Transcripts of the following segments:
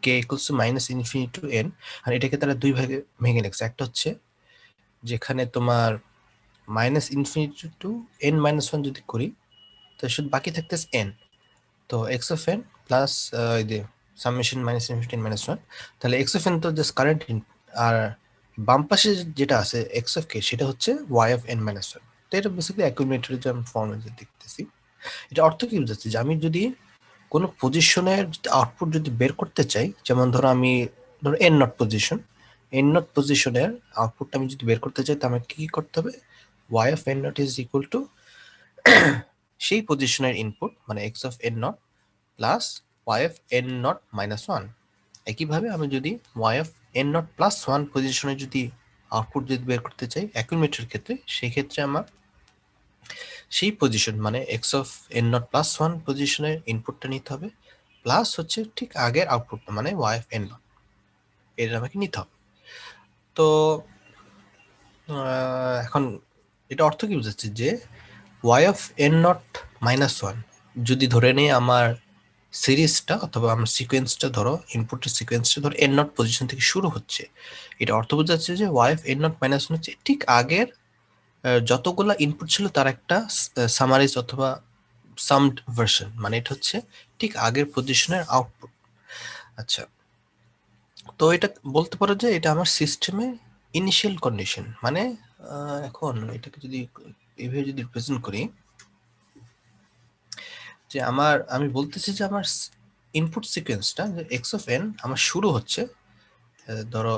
K equals to minus infinity to N, আর এটাকে তারা দুই ভাগে ভেঙে লিখছে। একটা হচ্ছে যেখানে তোমার minus infinity to n minus one যদি করি তো শুধু বাকি থাকতেছে এন, তো x of n plus summation minus infinity minus one, তাহলে এক্স অফ এন তো জাস্ট কারেন্ট, আর বাম পাশে যেটা আছে এক্স অফ কে সেটা হচ্ছে y of N minus one. তো এটা বেসিক্যালি অ্যাকুমুলেটরের যে ফর্মে যে দেখতেছি, এটা অর্থ কি বুঝাচ্ছে যে আমি যদি কোনো পজিশনের আউটপুট যদি বের করতে চাই, যেমন ধরো আমি ধরো N not position, N not পজিশনের আউটপুটটা আমি যদি বের করতে চাই তো আমাকে কি করতে হবে, y of n naught is equal to সেই পজিশনের ইনপুট মানে x of n naught plus y of n naught minus one. একইভাবে আমি যদি y of n naught plus one পজিশনে যদি আউটপুট যদি বের করতে চাই অ্যাকুমুলেটরের ক্ষেত্রে, সেই ক্ষেত্রে আমার সেই পজিশন মানে x of n naught plus one পজিশনের ইনপুটটা নিতে হবে, প্লাস হচ্ছে ঠিক আগের আউটপুটটা মানে ওয়াই অফ এন নট, এটা আমাকে নিতে হবে। তো এখন এটা অর্থ কি বুঝাচ্ছে যে y of n naught minus one যদি ধরে নেই আমার সিরিজটা অথবা আমার সিকোয়েন্সটা, ধরো ইনপুটের সিকোয়েন্সটা ধরো এন নট পজিশন থেকে শুরু হচ্ছে, এটা অর্থ বোঝাচ্ছে যে y of n naught minus one হচ্ছে ঠিক আগের যতগুলা ইনপুট ছিল তার একটা সামারাইজ অথবা সামড ভার্সন, মানে এটা হচ্ছে ঠিক আগের পজিশনের আউটপুট। আচ্ছা, তো এটা বলতে পারো যে এটা আমার সিস্টেমে ইনিশিয়াল কন্ডিশন, মানে এখন এটাকে যদি এইভাবে যদি রিপ্রেজেন্ট করি যে আমি বলতেছি যে আমার ইনপুট সিকোয়েন্সটা যে এক্স অফ এন আমার শুরু হচ্ছে ধরো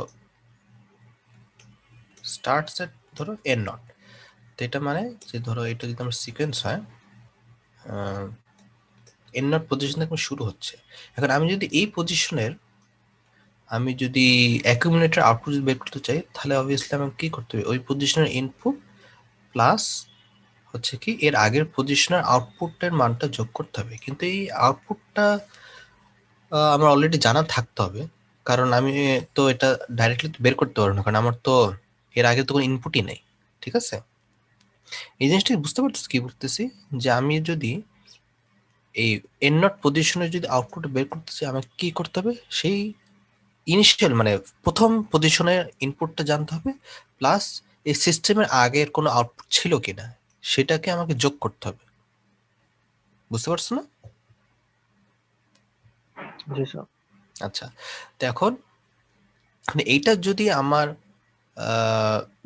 স্টার্ট সেট ধরো এন নট, তো এটা মানে যে ধরো এটা যদি আমার সিকোয়েন্স হয় এন নট পজিশন থেকে শুরু হচ্ছে। এখন আমি যদি এই পজিশনের আমি যদি অ্যাকুমুলেটর আউটপুট যদি বের করতে চাই তাহলে অবভিয়াসলি আমাকে কি করতে হবে, ওই পজিশনের ইনপুট প্লাস হচ্ছে কি এর আগের পজিশনের আউটপুটের মানটা যোগ করতে হবে। কিন্তু এই আউটপুটটা আমার অলরেডি জানা থাকতে হবে, কারণ আমি তো এটা ডাইরেক্টলি বের করতে পারবো না, কারণ আমার তো এর আগে তো কোনো ইনপুটই নেই। ঠিক আছে, এই জিনিসটা বুঝতে পারতেছি কি বলতেছি, যে আমি যদি এই এন নট পজিশনে যদি আউটপুট বের করতে চাই আমাকে কি করতে হবে, সেই ইনিশিয়াল মানে প্রথম পজিশনের ইনপুটটা জানতে হবে, প্লাস এই সিস্টেমের আগের কোনো আউটপুট ছিল কিনা সেটাকে আমাকে যোগ করতে হবে। বুঝতে পারছো না? জি স্যার। আচ্ছা, তো এখন মানে এইটা যদি আমার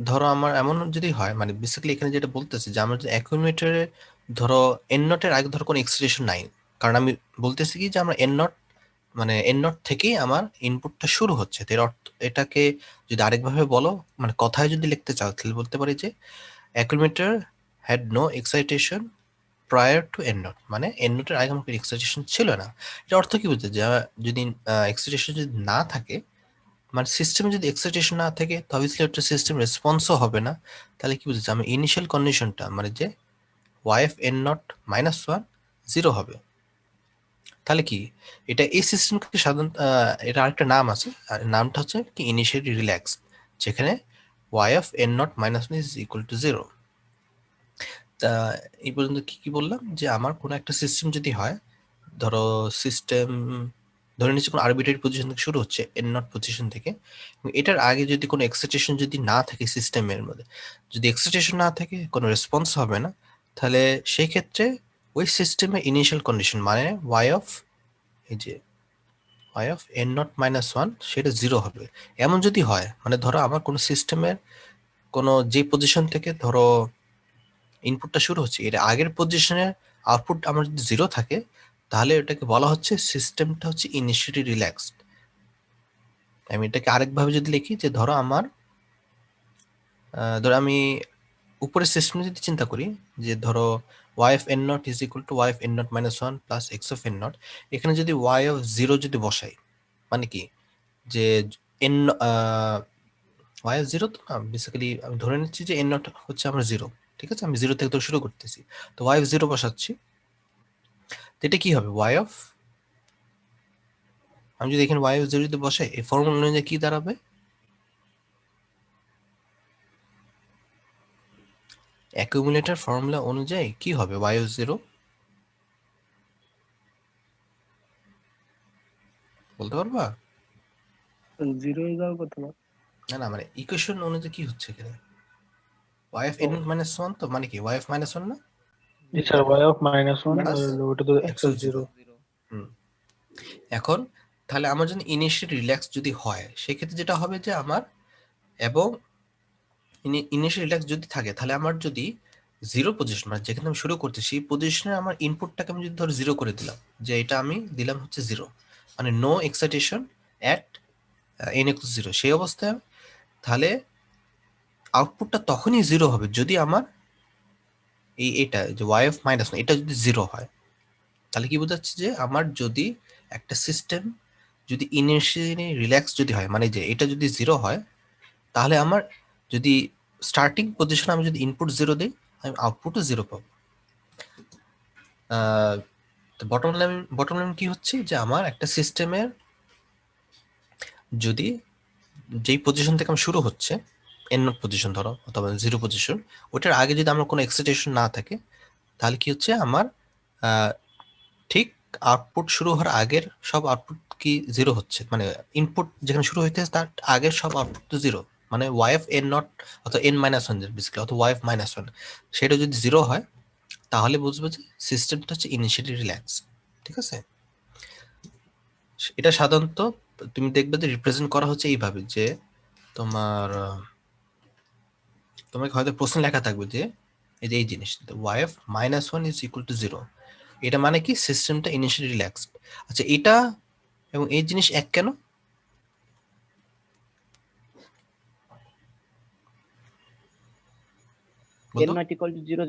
ধরো আমার এমন যদি হয়, মানে বেসিক্যালি এখানে যেটা বলতেছে যে আমার অ্যাকুমুলেটরে ধরো এন নটের আগে ধরো কোনো এক্সিটেশন নাই, কারণ আমি বলতেছি কি যে আমরা এন নট মানে এন নট থেকেই আমার ইনপুটটা শুরু হচ্ছে। তো এর অর্থ এটাকে যদি আরেকভাবে বলো, মানে কথায় যদি লিখতে চাও তাহলে বলতে পারি যে accumulator had no excitation prior to n naught, মানে এন নটের আগে আমার এক্সাইটেশন ছিল না। এটা অর্থ কি বলতে, যে যদি এক্সাইটেশন যদি না থাকে, মানে সিস্টেমে যদি এক্সাইটেশন না থাকে তো অবভিয়াসলি একটা সিস্টেম রেসপন্সও হবে না। তাহলে কি বুঝেছি আমি ইনিশিয়াল কন্ডিশনটা মানে যে y of n naught minus one zero হবে। তাহলে কি এটা এই সিস্টেমকে সাধারণত এটা আরেকটা নাম আছে, আর নামটা হচ্ছে কি ইনিশিয়ালি রিল্যাক্স, যেখানে y of n naught minus one is equal to zero. তা এই পর্যন্ত কি কি বললাম, যে আমার কোনো একটা সিস্টেম যদি হয়, ধরো সিস্টেম ধরে নিচ্ছি কোনো আরবিট্রারি পজিশন থেকে শুরু হচ্ছে এন নট পজিশন থেকে, এবং এটার আগে যদি কোনো এক্সাইটেশন যদি না থাকে সিস্টেমের মধ্যে, যদি এক্সাইটেশন না থাকে কোনো রেসপন্স হবে না, তাহলে সেই ক্ষেত্রে ওই সিস্টেমের ইনিশিয়াল কন্ডিশন মানে ওয়াই অফ এই যে y of n naught minus one সেটা জিরো হবে। এমন যদি হয় মানে ধরো আমার কোনো সিস্টেমের কোনো যে পজিশন থেকে ধরো ইনপুটটা শুরু হচ্ছে এর আগের পজিশনের আউটপুট আমার যদি জিরো থাকে, তাহলে এটাকে বলা হচ্ছে সিস্টেমটা হচ্ছে ইনিশিয়ালি রিল্যাক্সড। আমি এটাকে আরেকভাবে যদি লিখি যে ধরো আমার ধরো আমি উপরের সিস্টেম যদি চিন্তা করি, যে ধরো y of n naught is equal to y of n naught minus one plus x of n naught, এখানে যদি ওয়াই অফ জিরো যদি বসাই, মানে কি যে এন ওয়াই অফ জিরো তো না, বেসিক্যালি আমি ধরে নিচ্ছি যে এন নট হচ্ছে আমার জিরো। ঠিক আছে, আমি জিরো থেকে তো শুরু করতেছি, তো ওয়াই অফ জিরো বসাচ্ছি, তো এটা কি হবে ওয়াই অফ, আমি যদি এখানে ওয়াই অফ জিরো যদি বসাই এই ফর্মুলা অনুযায়ী কি দাঁড়াবে, অ্যাকুমুলেটর ফর্মুলা অনুযায়ী কি হবে y of 0, বলতে পারবা? 0 হয়ে যাওয়ার কথা না? না না, মানে ইকুয়েশন অনুযায়ী কি হচ্ছে এখানে? y of n minus 1, তো মানে কি y of minus 1 না? স্যার y of -1 Plus আর ওটা তো x of 0। হুম। এখন তাহলে আমার যদি ইনিশিয়াল রিল্যাক্স যদি হয়, সেক্ষেত্রে যেটা হবে যে আমার, এবং ইনিশিয়াল রিল্যাক্স যদি থাকে, তাহলে আমার যদি জিরো পজিশন, মানে যেখানে আমি শুরু করছি সেই পজিশনে আমার ইনপুটটাকে আমি যদি ধরো জিরো করে দিলাম, যে এটা আমি দিলাম হচ্ছে জিরো, মানে no excitation at n equals 0, সেই অবস্থায় তাহলে আউটপুটটা তখনই জিরো হবে যদি আমার এটা যে y of -1 এটা যদি জিরো হয়। তাহলে কি বোঝাচ্ছে যে আমার যদি একটা সিস্টেম যদি ইনিশিয়ালি রিল্যাক্স যদি হয়, মানে যে এটা যদি জিরো হয়, তাহলে আমার যদি স্টার্টিং পজিশন আমি যদি ইনপুট জিরো দিই, আমি আউটপুটও জিরো পাবো। বটম লাইন কি হচ্ছে যে আমার একটা সিস্টেমের যদি যেই পজিশন থেকে আমার শুরু হচ্ছে, এন পজিশন ধরো অথবা জিরো পজিশন, ওটার আগে যদি আমার কোনো এক্সাইটেশন না থাকে, তাহলে কি হচ্ছে আমার ঠিক আউটপুট শুরু হওয়ার আগের সব আউটপুট কি জিরো হচ্ছে, মানে ইনপুট যেখানে শুরু হইতেছে তার আগের সব আউটপুট তো জিরো, মানে ওয়াই অফ এন নট অথবা এন মাইনাস ওয়ান বেসিক্যালি, অথবা ওয়াই অফ মাইনাস ওয়ান, সেটা যদি জিরো হয় তাহলে বুঝবো যে সিস্টেমটা হচ্ছে ইনিশিয়ালি রিল্যাক্স। ঠিক আছে, এটা সাধারণত তুমি দেখবে যে রিপ্রেজেন্ট করা হচ্ছে এইভাবে, যে তোমার তোমাকে হয়তো প্রশ্ন লেখা থাকবে যে এই যে এই জিনিস y of minus one is equal to zero, এটা মানে কি সিস্টেমটা ইনিশিয়ালি রিল্যাক্সড। আচ্ছা, এটা এবং এই জিনিস এক কেন?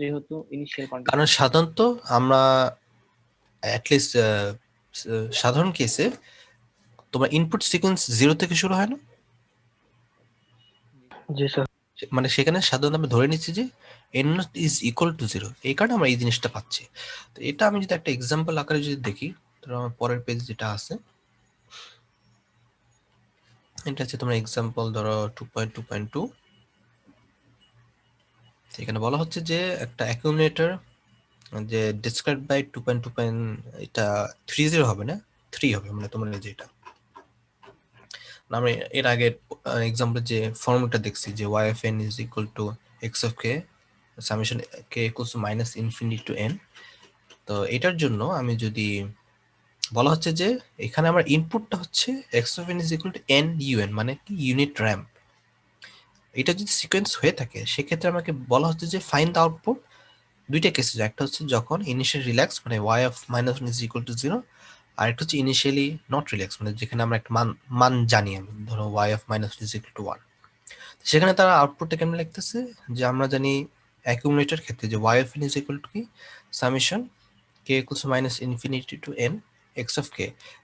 যেহেতু ইনিশিয়াল কন্ডিশন, কারণ সাধারণত আমরা অ্যাটলিস্ট সাধারণ কেসে তোমার ইনপুট সিকোয়েন্স জিরো থেকে শুরু হয় না? জি স্যার। মানে সেখানে সাধারণত আমি ধরে নিচ্ছি যে N naught is equal to zero, এই কারণে আমরা এই জিনিসটা পাচ্ছি। তো এটা আমি যদি একটা এক্সাম্পল আকারে যদি দেখি, ধরো আমার পরের পেজ যেটা আছে, এটা হচ্ছে তোমার এক্সাম্পল ধরো 2.2.2। এখানে বলা হচ্ছে যে একটা অ্যাকুমুলেটর যে ডিসক্রাইব বাই 2.2. এটা 30 হবে না, 3 হবে, মানে তোমার এই যে এটা আমরা এর আগে এক্সাম্পল যে ফর্মুলাটা দেখছি যে y of n is equal to x of k summation k equals to minus infinity to n। তো এটার জন্য আমি যদি বলা হচ্ছে যে এখানে আমার ইনপুটটা হচ্ছে x of n is equal to n un, মানে কি ইউনিট র্যাম্প। এটা যদি সিকোয়েন্স হয়ে থাকে সেক্ষেত্রে আমাকে বলা হচ্ছে যে ফাইন্ড দ্য আউটপুট। দুইটা কেসে, একটা হচ্ছে যখন ইনিশিয়াল রিল্যাক্স মানে y of -1 is equal to 0, আর একটা হচ্ছে ইনিশিয়ালি নট রিল্যাক্স মানে যেখানে আমরা একটা মান জানি, আমি ধরো y of -1 is equal to 1। সেখানে তারা আউটপুটটা কেমন লিখতেছে, যে আমরা জানি অ্যাকুমুলেটর ক্ষেত্রে যে y of n is equal to কি summation k equals to minus infinity to n x of k।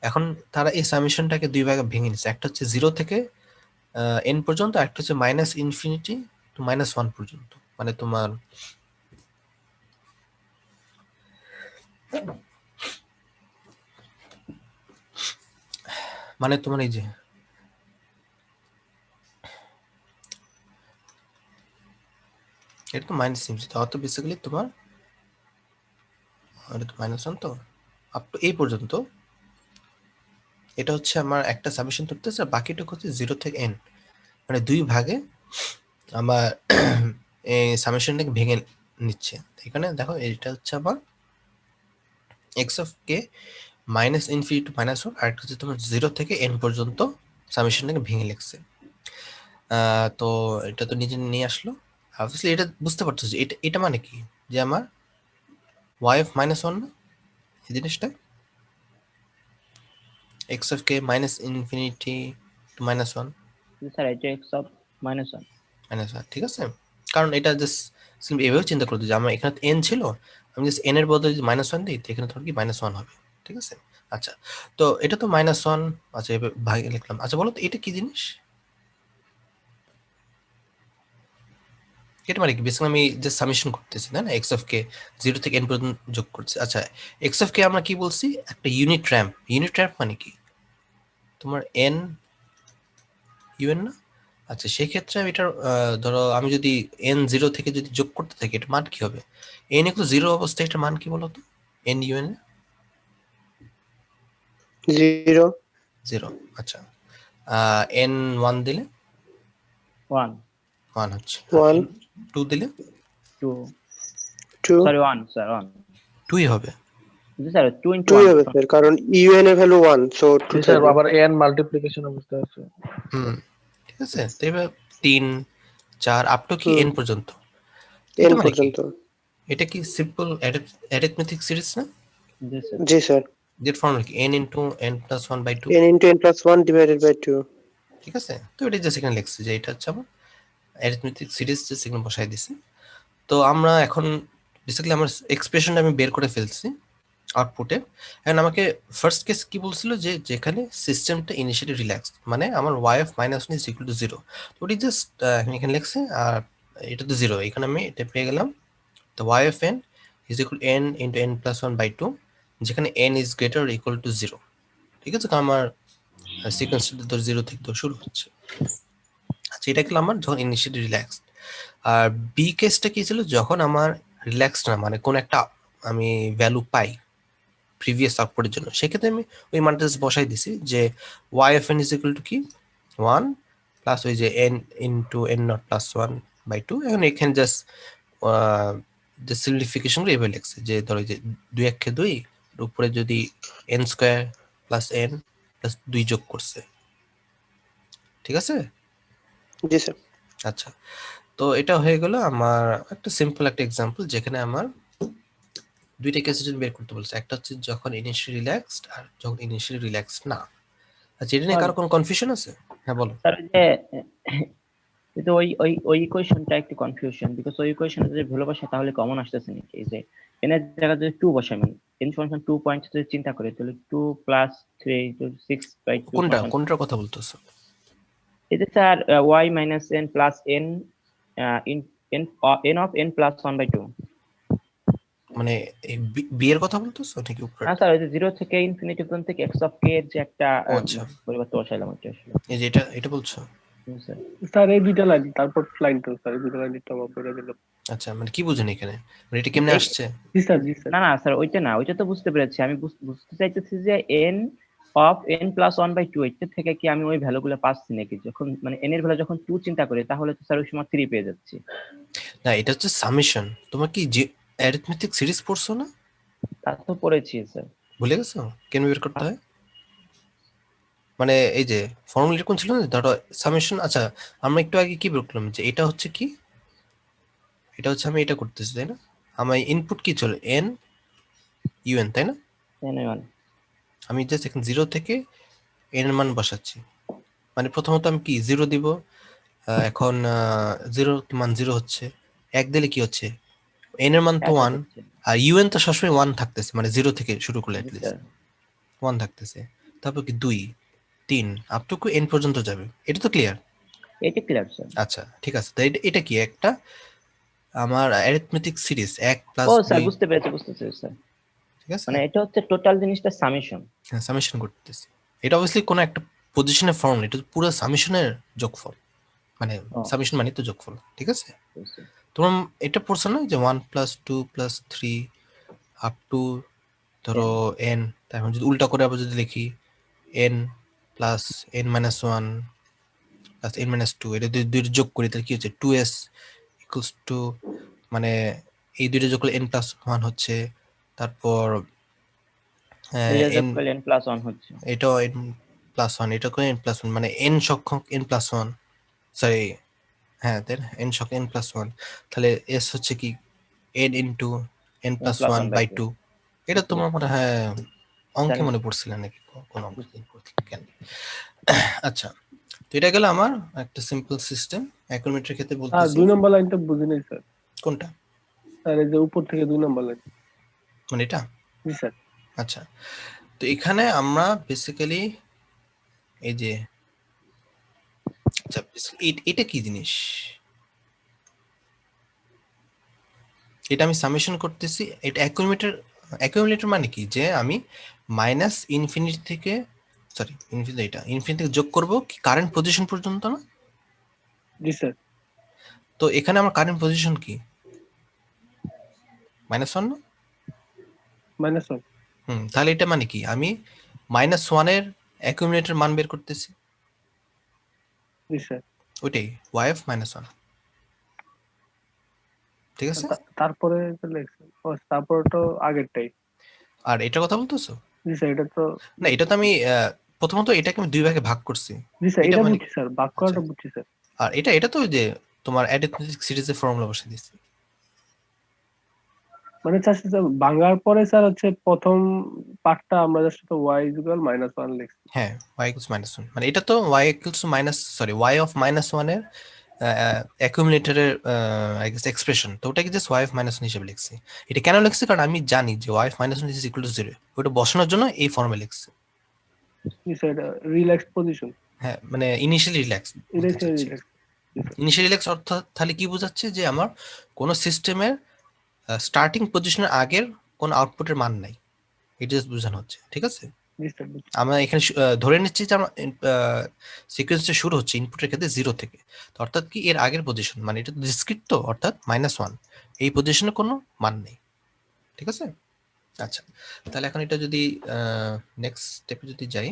এখন তারা এই সামেশনটাকে দুই ভাগে ভেঙে নিচ্ছে, একটা হচ্ছে 0 থেকে n পর্যন্ত, একটা হচ্ছে মাইনাস ইনফিনিটি টু -1 পর্যন্ত, মানে তোমার এই যে এটা তো মাইনাস ইনফিনিটি, অত বেসিক্যালি তোমার এটা তো -1 তো আপ টু এই পর্যন্ত, এটা হচ্ছে আমার একটা সামেশন ধরতেছে, আর বাকিটুকু হচ্ছে 0 থেকে n, মানে দুই ভাগে আমার এই সামেশনটাকে ভেঙে নিচ্ছে। এখানে দেখো এটা হচ্ছে আমার x of k minus infinity two -1, আর একটা হচ্ছে তোমার 0 থেকে n পর্যন্ত সামেশনটাকে ভেঙে লিখছে। তো এটা তো নিজে নিয়ে আসলো। অবভিয়াসলি এটা বুঝতে পারছো যে এটা এটা মানে কি, যে আমার y of -1 না এই জিনিসটা, x of k minus infinity to -1 sir এটা x অফ -1 -1, ঠিক আছে। কারণ এটা জাস্ট সিম্পলি এভাবে চিন্তা করতে যে আমার এখানে n ছিল, আমি জাস্ট n এর বদলে যদি -1 দিই, তো এখানে ধর কি -1 হবে, ঠিক আছে। আচ্ছা, তো এটা তো -1, আচ্ছা এভাবে ভাগে লিখলাম। আচ্ছা বলো তো এটা কি জিনিস? এটা মানে কি বেসিক্যালি আমি জাস্ট সামেশন করতেছি, তাই না, x of k 0 থেকে n পর্যন্ত যোগ করছি। আচ্ছা, x of k আমরা কি বলছি, একটা ইউনিট র্যাম্প। ইউনিট র্যাম্প মানে কি তোমার n un না? আচ্ছা, সেক্ষেত্রে আমি এটার ধরো আমি যদি n 0 থেকে যদি যোগ করতে থাকি, এটার মান কি হবে? n equal 0 অবস্থায় এটার মান কি বলতো n un? 0 0 আচ্ছা n 1 দিলে 1 1 হচ্ছে 1 2 দিলে 2 2 সরি 1 স্যার 1 2ই হবে জি স্যার 2 into 2 1 হবে স্যার, কারণ ইউএন এর ভ্যালু 1, সো 2 জি স্যার, থাকবে। আবার n মাল্টিপ্লিকেশন অবস্থা আছে। হুম ঠিক আছে। তো এবার 3 4 আপ টু কি হুম। n পর্যন্ত। n এটা মানে কি? পর্যন্ত। এটা কি সিম্পল অ্যারিথমেটিক সিরিজ না? জি স্যার জি স্যার, যেটা ফর্মুলা কি n into n plus 1 by 2 n into n plus 1 divided by 2। ঠিক আছে। তো এটা জাস্ট এখানে লিখছি যে এটা হচ্ছে আমার অ্যারিথমেটিক সিরিজ, জাস্ট এখানে বসাই দিছি। তো আমরা এখন বেসিক্যালি আমার এক্সপ্রেশনটা আমি বের করে ফেলছি আউটপুটে। এখন আমাকে ফার্স্ট কেস কি বলছিল যে যেখানে সিস্টেমটা ইনিশিয়ালি রিল্যাক্স, মানে আমার y of minus 1 is equal to 0। তো ওটি জাস্ট এখানে লিখছে, আর এটা তো 0, এখানে আমি এটা পেয়ে গেলাম। তো y of n is equal to n into n plus 1 by 2, যেখানে n is greater or equal to 0। ঠিক আছে, কারণ আমার সিকোয়েন্সটা তো 0 থেকে তো শুরু হচ্ছে। আচ্ছা, এটা গেল আমার যখন ইনিশিয়ালি রিল্যাক্স। আর বি কেসটা কি ছিল, যখন আমার রিল্যাক্স না, মানে কোন একটা আমি ভ্যালু পাই প্রিভিয়াস আউটপুটের জন্য, সেক্ষেত্রে আমি ওই মানটা জাস্ট বসাই দিছি যে y of n is equal to কি 1 প্লাস ওই যে n into n naught plus 1 by 2। এখন এখানে জাস্ট যে সিম্পলিফিকেশনগুলো এভাবে লিখছে যে ধরো যে 2 একে 2 এর উপরে যদি n square plus n plus 2 যোগ করছে। ঠিক আছে। জি স্যার। আচ্ছা, তো এটা হয়ে গেল আমার একটা সিম্পল একটা এক্সাম্পল, যেখানে আমার দুইটা কেসের জন্য বের করতে বলছে। একটা হচ্ছে যখন ইনিশিয়ালি রিল্যাক্সড, আর যখন ইনিশিয়ালি রিল্যাক্সড না। আচ্ছা, এটা নিয়ে কারো কোনো কনফিউশন আছে? হ্যাঁ বলো। স্যার ওই যে কিন্তু ওই ইকুয়েশনটা একটু কনফিউশন, বিকজ ওই ইকুয়েশনে যদি ভ্যালু বসে তাহলে কমন আসতেছে নাকি? এই যে n এর জায়গায় যদি 2 বসাই, মানে n সমান 2 পয়েন্ট যদি চিন্তা করি, তাহলে 2 প্লাস 3 তো 6 বাই 2 কোনটার কথা বলতেছো? এই যে sir y minus n plus n in n of n plus 1 by 2। মানে বি এর কথা বলতেছো নাকি উপরে? না স্যার, ওই যে 0 থেকে ইনফিনিটি পর্যন্ত থেকে x অফ k এর যে একটা ও আচ্ছা, পরিবর্তন বসাইলাম ওইটা আসলে। এই যে এটা বলছো। হুম, স্যার স্যার এই দুইটা লাইন, তারপর লাইন তো স্যার, এই দুইটা লাইন একটু আমার করে দিল। আচ্ছা, মানে কি বুঝেন এখানে, মানে এটা কেমনে আসছে? জি স্যার, জি স্যার। না না স্যার, ওইটা না, ওইটা তো বুঝতে পেরেছি। আমি বুঝতে চাইতেছি যে n of n plus 1 by 2 এটা থেকে কি আমি ওই ভ্যালুগুলো পাচ্ছি নাকি? যখন মানে n এর ভ্যালু যখন 2 চিন্তা করি, তাহলে তো স্যার ওই সময় 3 পেয়ে যাচ্ছি। না, এটা হচ্ছে সামেশন। তোমার কি যে অ্যারিথমেটিক সিরিজ পড়ছো না? তা তো পড়েছি স্যার। ভুলে গেছো কেন বের করতে হয়? মানে এই যে ফর্মুলা এরকম ছিল না, ধরো সামেশন। আচ্ছা, আমরা একটু আগে কি বের করলাম যে এটা হচ্ছে কি, এটা হচ্ছে আমি এটা করতেছি তাই না? আমার ইনপুট কি ছিল n un তাই না? n1 আমি জাস্ট এখন 0 থেকে n এর মান বসাচ্ছি। মানে প্রথমত আমি কি 0 দিব, এখন 0 মান 0 হচ্ছে। 1 দিলে কি হচ্ছে, n এর মান তো 1, আর un তো সবসময় 1 থাকতেছে, মানে 0 থেকে শুরু করলে জি অ্যাটলিস্ট স্যার, 1 থাকতেছে। তারপর কি 2 3 আপ টু n পর্যন্ত যাবে। এটা তো ক্লিয়ার? এটা ক্লিয়ার স্যার। আচ্ছা ঠিক আছে। তো এটা কি একটা আমার অ্যারিথমেটিক সিরিজ 1 প্লাস ও স্যার 2। বুঝতে পেরেছি স্যার। ঠিক আছে, মানে এটা হচ্ছে টোটাল জিনিসটা সামেশন। হ্যাঁ সামেশন করতেছি। এটা অবভিয়াসলি কোনো একটা পজিশনের ফর্মুলা, এটা পুরো সামেশনের যোগফল, মানে ও সামেশন মানে তো যোগফল। ঠিক আছে, বুঝছি। তোমরা এটা পড়ছো না যে 1 প্লাস 2 প্লাস 3 আপ টু ধরো n। তারপর যদি উল্টা করে আবার যদি লিখি n plus n minus 1 plus n minus 2, এটা যদি দুইটা যোগ করি তাহলে কি হচ্ছে 2s ইকুয়ালস টু, মানে এই দুইটা যোগ করলে n প্লাস 1 হচ্ছে। তারপর দুইটা যোগ n, করলে n প্লাস 1 হচ্ছে। এটাও n প্লাস 1, এটা করে n প্লাস 1, মানে n সংখ্যক n প্লাস 1, সরি হ্যাঁ তাই না, n সংখ্যক n প্লাস 1। তাহলে s হচ্ছে কি n into n n plus plus 1 1 bye bye 2 2। এটা বুঝতে তোমার পেরেছি। মনে হয় অঙ্কে স্যার মনে পড়ছিল নাকি, কোন অঙ্কে পড়ছিল কেন? আচ্ছা, তো এটা গেল আমার একটা সিম্পল সিস্টেম। অ্যাক্রোমেট্রির ক্ষেত্রে আর বলতেছি 2 নম্বর লাইনটা বুঝি নাই স্যার। কোনটা, স্যার এই যে উপর থেকে 2 নম্বর লাইন। মানে এটা। জি স্যার। আচ্ছা, তো এখানে আমরা বেসিক্যালি এই যে, আচ্ছা এটা কি জিনিস, এটা আমি সামেশন করতেছি। এটা অ্যাকুমুলেটর মানে কি, যে আমি মাইনাস ইনফিনিটি থেকে, সরি ইনফিনিটি, এটা ইনফিনিটি থেকে যোগ করব কি কারেন্ট পজিশন পর্যন্ত না? জি স্যার। তো এখানে আমার কারেন্ট পজিশন কি -1 না? -1। তাহলে এটা মানে কি, আমি -1 এর অ্যাকুমুলেটর মান বের করতেছি, জি স্যার। ওইটাই ওয়াই অফ মাইনাস ওয়ান, ঠিক আছে? তারপরে তো লেখছেন, ও তারপরে তো আগেরটাই। আর এটার কথা বলতেছো? জি স্যার, এটা তো না, এটা তো আমি প্রথমত এটাকে আমি দুই ভাগে ভাগ করছি। জি স্যার, এটা এটা মানে বুঝছি স্যার, বাক আচ্ছা, করাটা বুঝছি স্যার। আর এটা তো ওই যে তোমার অ্যারিথমেটিক সিরিজের ফর্মুলা বসে দিচ্ছি। মানে স্যার ভাঙার পরে স্যার হচ্ছে প্রথম পার্টটা আমরা জাস্ট তো ওয়াই ইকুয়াল মাইনাস ওয়ান লিখছি। হ্যাঁ, ওয়াই ইকুয়ালস মাইনাস ওয়ান, মানে এটা তো y equals minus, sorry, y of minus ওয়ানের অ্যাকুমুলেটরের আই গেস এক্সপ্রেশন, তো ওটাকে just y of minus one হিসেবে লিখছি। এটা কেন লিখছি? কারণ আমি জানি যে y of minus one is equal to zero, ওটা বসানোর জন্য এই ফর্মে লিখছি। জি স্যার, এটা রিল্যাক্স পজিশন। হ্যাঁ, মানে ইনিশিয়ালি রিল্যাক্স এটা বলতে স্যার চাচ্ছি। রিল্যাক্স। জি স্যার। ইনিশিয়ালি রিল্যাক্স অর্থ তাহলে কি বোঝাচ্ছে? যে আমার কোনো সিস্টেমের স্টার্টিং পজিশনের আগের কোনো আউটপুটের মান নাই, এটা জাস্ট বোঝানো হচ্ছে, ঠিক আছে? জি স্যার বুঝছি। আমরা এখানে ধরে নিচ্ছি যে আমার সিকোয়েন্সটা শুরু হচ্ছে ইনপুটের ক্ষেত্রে জিরো থেকে, তো অর্থাৎ কি এর আগের পজিশন, মানে এটা ডিসক্রিট, তো অর্থাৎ মাইনাস ওয়ান, এই পজিশনে কোনো মান নেই, ঠিক আছে? আচ্ছা, তাহলে এখন এটা যদি নেক্সট স্টেপে যদি যাই,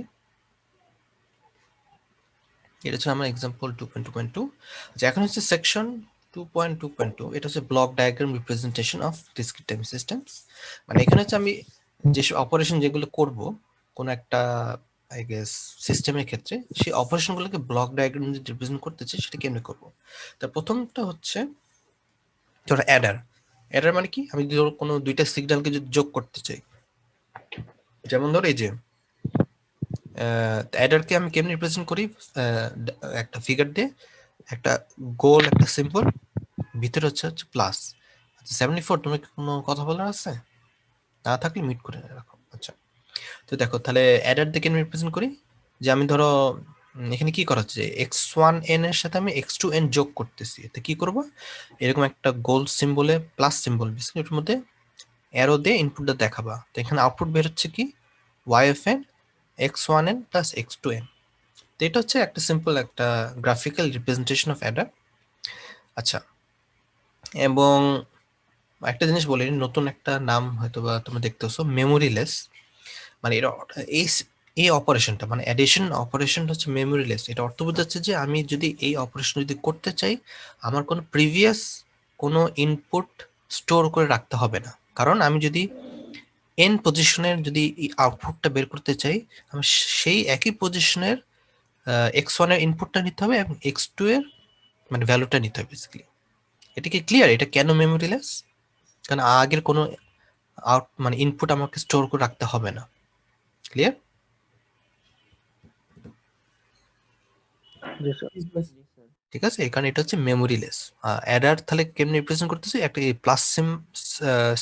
এটা হচ্ছে আমার এক্সাম্পল 2.2.2। আচ্ছা, এখন হচ্ছে সেকশন 2.2.2, এটা হচ্ছে block diagram representation of discrete time systems. মানে এখানে হচ্ছে আমি যেসব অপারেশন যেগুলো করব কোন একটা আই গেস সিস্টেমের ক্ষেত্রে, সেই অপারেশনগুলোকে ব্লক ডায়াগ্রাম যদি রিপ্রেজেন্ট করতে চাই সেটা কেমনে করব। তা প্রথমটা হচ্ছে ধরো অ্যাডার। অ্যাডার মানে কি? আমি ধরো কোনো দুইটা সিগন্যালকে যদি যোগ করতে চাই, যেমন ধরো এই যে অ্যাডারকে আমি কেমনে রিপ্রেজেন্ট করি, একটা ফিগার দিয়ে একটা গোল একটা সিম্বল, ভিতরে হচ্ছে প্লাস। আচ্ছা, 74, তুমি কি কোনো কথা বলার আছে? না থাকলে মিট করে রাখো। আচ্ছা, তো দেখো তাহলে অ্যাডার দিকে আমি রিপ্রেজেন্ট করি যে আমি ধরো এখানে কি করা হচ্ছে, x1n এর সাথে আমি x2n যোগ করতেছি, এতে কি করব, এরকম একটা গোল সিম্বলে প্লাস সিম্বল, বেসিক্যালি এর মধ্যে অ্যারো দিয়ে ইনপুটটা দেখাবা, তো এখানে আউটপুট বের হচ্ছে কি yfn x1n প্লাস x2n। তো এটা হচ্ছে একটা সিম্পল একটা গ্রাফিক্যাল রিপ্রেজেন্টেশন অফ অ্যাডার। আচ্ছা, এবং একটা জিনিস বলি, নতুন একটা নাম হয়তো বা তুমি দেখতেছো, মেমোরিলেস। মানে এটা এই এই অপারেশনটা মানে অ্যাডিশন অপারেশনটা হচ্ছে মেমোরিলেস। এটা অর্থ বোঝাচ্ছে যে আমি যদি এই অপারেশন যদি করতে চাই, আমার কোনো প্রিভিয়াস কোনো ইনপুট স্টোর করে রাখতে হবে না। কারণ আমি যদি এন পজিশনের যদি এই আউটপুটটা বের করতে চাই, আমি সেই একই পজিশনের এক্স ওয়ানের ইনপুটটা নিতে হবে এবং এক্স টু এর মানে ভ্যালুটা নিতে হবে বেসিক্যালি। এটা কি ক্লিয়ার? এটা কেন মেমোরিলেস? কারণ আগের কোনো মানে ইনপুট আমাকে স্টোর করে রাখতে হবে না। ক্লিয়ার? জি স্যার। ঠিক আছে, এই কারণে এটা হচ্ছে মেমোরিলেস। অ্যাডার তাহলে কেমনে রিপ্রেজেন্ট করতেছি, একটা এই প্লাস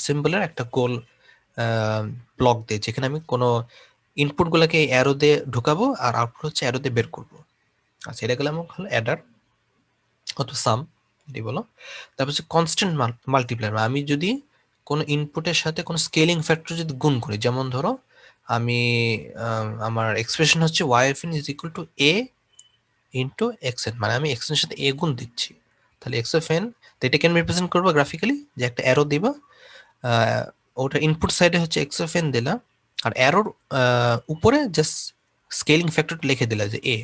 সিম্বলের একটা গোল ব্লক দিয়ে, যেখানে আমি কোনো ইনপুট গুলাকে অ্যারো দিয়ে ঢুকাবো আর আউটপুট হচ্ছে অ্যারো দিয়ে বের করবো। আচ্ছা, এটা গেলে আমার হলো অ্যাডার অথবা সাম, এটি বলো। তারপর হচ্ছে কনস্ট্যান্ট মাল্টিপ্লায়ার, আমি যদি কোনো ইনপুটের সাথে কোনো স্কেলিং ফ্যাক্টর যদি গুণ করি, যেমন ধরো আমি আমার এক্সপ্রেশন হচ্ছে yfn is equal two a into xn, মানে আমি x এর সাথে a গুণ দিচ্ছি, তাহলে x অফ n, তো এটাকে আমি রিপ্রেজেন্ট করবো গ্রাফিক্যালি, যে একটা অ্যারো দিবা, ওটা ইনপুট সাইডে হচ্ছে x অফ n দিলা, আর অ্যারোর উপরে জাস্ট স্কেলিং ফ্যাক্টরটা লিখে দিলা যে a,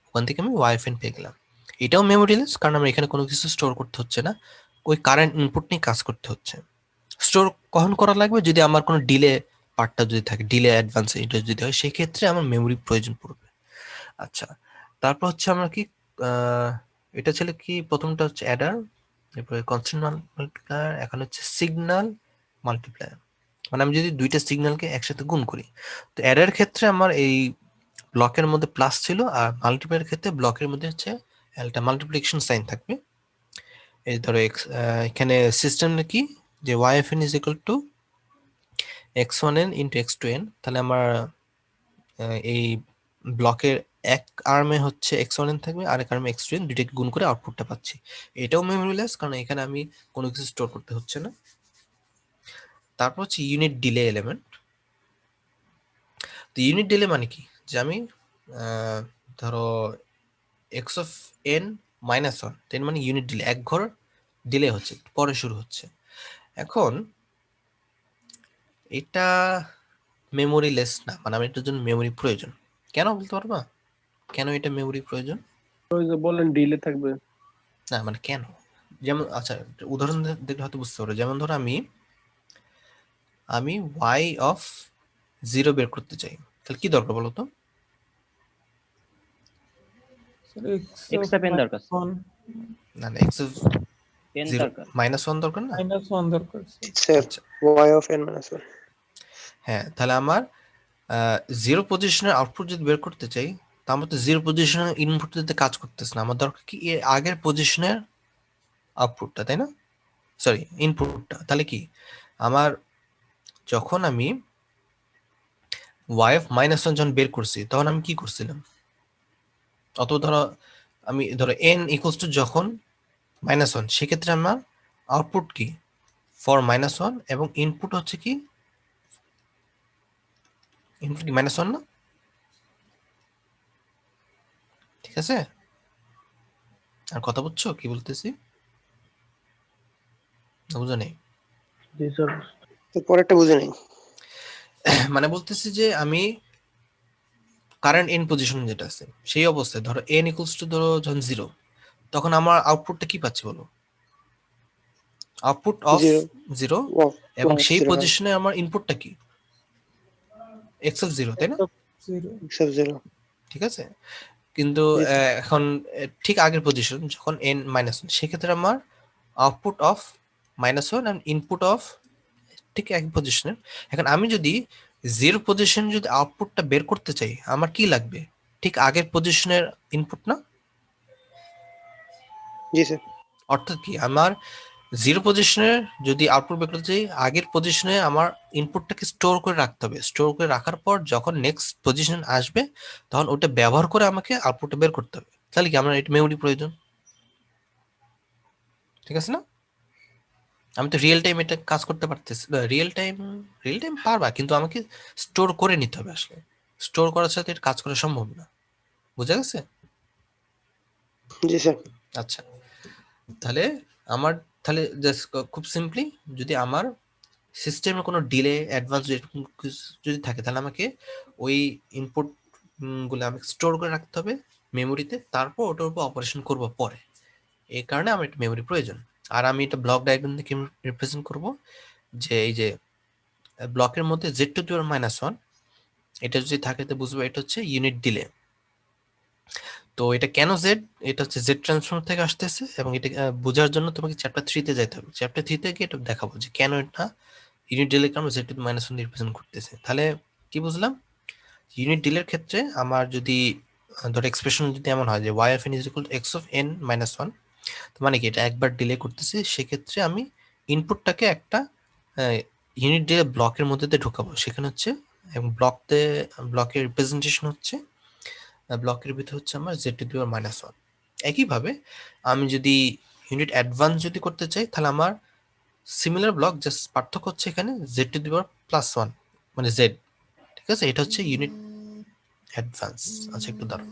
ওখান থেকে আমি yfn পেয়ে গেলাম। এটাও মেমোরিলেস, কারণ আমার এখানে কোনো কিছু স্টোর করতে হচ্ছে না, ওই কারেন্ট ইনপুট নিয়ে কাজ করতে হচ্ছে। স্টোর কখন করা লাগবে? যদি আমার কোনো ডিলে পার্টটা যদি থাকে, ডিলে অ্যাডভান্স এটা যদি হয়, সেই ক্ষেত্রে আমার মেমোরি প্রয়োজন পড়বে। আচ্ছা, তারপর হচ্ছে আমরা কি আহ, এটা ছিল কি, প্রথমটা হচ্ছে অ্যাডার, এরপরে কনস্ট্যান্ট মাল্টিপ্লায়ার, এখন হচ্ছে সিগন্যাল মাল্টিপ্লায়ার, মানে আমি যদি দুইটা সিগন্যালকে একসাথে গুণ করি। তো অ্যাডার ক্ষেত্রে আমার এই ব্লকের মধ্যে প্লাস ছিল, আর মাল্টিপ্লায়ার ক্ষেত্রে ব্লকের মধ্যে হচ্ছে একটা মাল্টিপ্লিকেশন সাইন থাকবে। এই ধরো এখানে সিস্টেম কি, যে yfn is equal two x1n into x2n, তাহলে আমার এই ব্লকের এক আর্মে হচ্ছে x1n থাকবে, আরেক আর্মে x2n, দুইটাকে গুণ করে আউটপুটটা পাচ্ছি। এটাও মেমোরিলেস, কারণ এখানে আমি কোনো কিছু স্টোর করতে হচ্ছে না। তারপর হচ্ছে ইউনিট ডিলে এলিমেন্ট। তো ইউনিট ডিলে মানে কি, যে আমি ধরো x of n minus one, তেন মানে ইউনিট ডিলে, এক ঘর ডিলে হচ্ছে, পরে শুরু হচ্ছে। এখন এটা মেমোরিলেস না, মানে আমার এটার জন্য মেমোরি প্রয়োজন। কেন বলতে পারবা? কেন এটা মেমরি প্রয়োজন? ওই যে বললেন ডিলে থাকবে। না মানে কেন? যেমন আচ্ছা উদাহরণ দেখলে হয়তো বুঝতে পারো। যেমন ধরো আমি y অফ 0 বের করতে চাই, তাহলে কি দরকার বলো তো? এক্সট্রা পেন দরকার, না না, x অফ পেন 0 দরকার। -1 দরকার না? -1 দরকার স্যার। স্যার আচ্ছা y of n minus 1 হ্যাঁ, তাহলে আমার 0 পজিশনের আউটপুট যদি বের করতে চাই, তা আমার তো 0 পজিশনের ইনপুট দিতে কাজ করতেছে না, আমার দরকার কি এর আগের পজিশনের আউটপুটটা, তাই না? সরি ইনপুটটা। তাহলে কি আমার যখন আমি y অফ -1 যখন বের করছি তখন আমি কি করছিলাম? অথবা ধরো n ইকুয়ালস টু যখন -1, সেক্ষেত্রে আমার আউটপুট কি ফর -1 এবং ইনপুট হচ্ছে কি ইনপুট কি -1 না? ঠিক আছে? আর কথা বুঝছো কি বলতেছি? না বুঝো নেই? জি স্যার। তো পরেরটা বুঝে নেই। মানে বলতেছি যে আমি কারেন্ট এন পজিশন যেটা আছে সেই অবস্থায় ধরো n ইকুয়ালস টু ধরো যখন 0, তখন আমার আউটপুটটা কি পাচ্ছি বলো? আউটপুট অফ 0 0, of এবং minus সেই 0 হয় পজিশনে আমার ইনপুটটা কি x অফ 0, তাই না? Zero. x of 0 ঠিক আছে, কিন্তু জি স্যার। এখন ঠিক আগের পজিশন যখন n -1, সেক্ষেত্রে আমার output of -1 and input of ঠিক এক পজিশনে। এখন আমি যদি 0 পজিশন যদি আউটপুটটা বের করতে চাই, আমার কি লাগবে? ঠিক আগের পজিশনের ইনপুট না? জি স্যার। অর্থাৎ কি আমার 0 পজিশনে যদি আউটপুট বের করতে চাই, আগের পজিশনে আমার ইনপুটটাকে স্টোর করে রাখতে হবে। স্টোর করে রাখার পর যখন নেক্সট পজিশন আসবে তখন ওটা ব্যবহার করে আমাকে আউটপুটটা বের করতে হবে। তাহলে কি আমার এটা মেমরি প্রয়োজন, ঠিক আছে না? আমি তো রিয়েল টাইম এটা কাজ করতে পারতেছি, রিয়েল টাইম পারবা, কিন্তু আমাকে স্টোর করে নিতে হবে। আসলে স্টোর করার সাথে এটা কাজ করা সম্ভব না। বুঝা গেছে? জি স্যার। আচ্ছা, তাহলে আমার তাহলে জাস্ট খুব সিম্পলি, যদি আমার সিস্টেমে কোনো ডিলে অ্যাডভান্স যদি থাকে, তাহলে আমাকে ওই ইনপুট গুলো আমাকে স্টোর করে রাখতে হবে মেমোরিতে, তারপর ওটার উপর অপারেশন করব পরে। এই কারণে আমার একটা মেমোরি প্রয়োজন। আর আমি এটা ব্লক ডায়াগ্রাম থেকে রিপ্রেজেন্ট করব, যে এই যে ব্লকের মধ্যে z⁻⁻1 এটা যদি থাকে তো বুঝবো এটা হচ্ছে ইউনিট ডিলে। তো এটা কেন জেড, এটা হচ্ছে জেড ট্রান্সফর্ম থেকে আসতেছে, এবং এটা বোঝার জন্য তোমাকে চ্যাপ্টার 3 তে যেতে হবে। চ্যাপ্টার 3 থেকে এটা দেখাবো যে কেন এটা ইউনিট ডিলে কারণে z⁻1 রিপ্রেজেন্ট করতেছে। তাহলে কি বুঝলাম? ইউনিট ডিলের ক্ষেত্রে আমার যদি ধরো এক্সপ্রেশন যদি এমন হয় যে y of n is equal to x of n-1, তো মানে কি এটা একবার ডিলে করতেছি, সেক্ষেত্রে আমি ইনপুটটাকে একটা ইউনিট ডিলে ব্লকের মধ্যে দিয়ে ঢোকাবো। সেখানে হচ্ছে এবং ব্লকের রিপ্রেজেন্টেশন হচ্ছে ব্লকের ভিতর হচ্ছে আমার z⁻1। একইভাবে আমি যদি ইউনিট অ্যাডভান্স যদি করতে চাই, তাহলে আমার সিমিলার ব্লক, জাস্ট পার্থক্য হচ্ছে এখানে z⁻+1 মানে z। ঠিক আছে, এটা হচ্ছে ইউনিট অ্যাডভান্স। আচ্ছা একটু দাঁড়াও।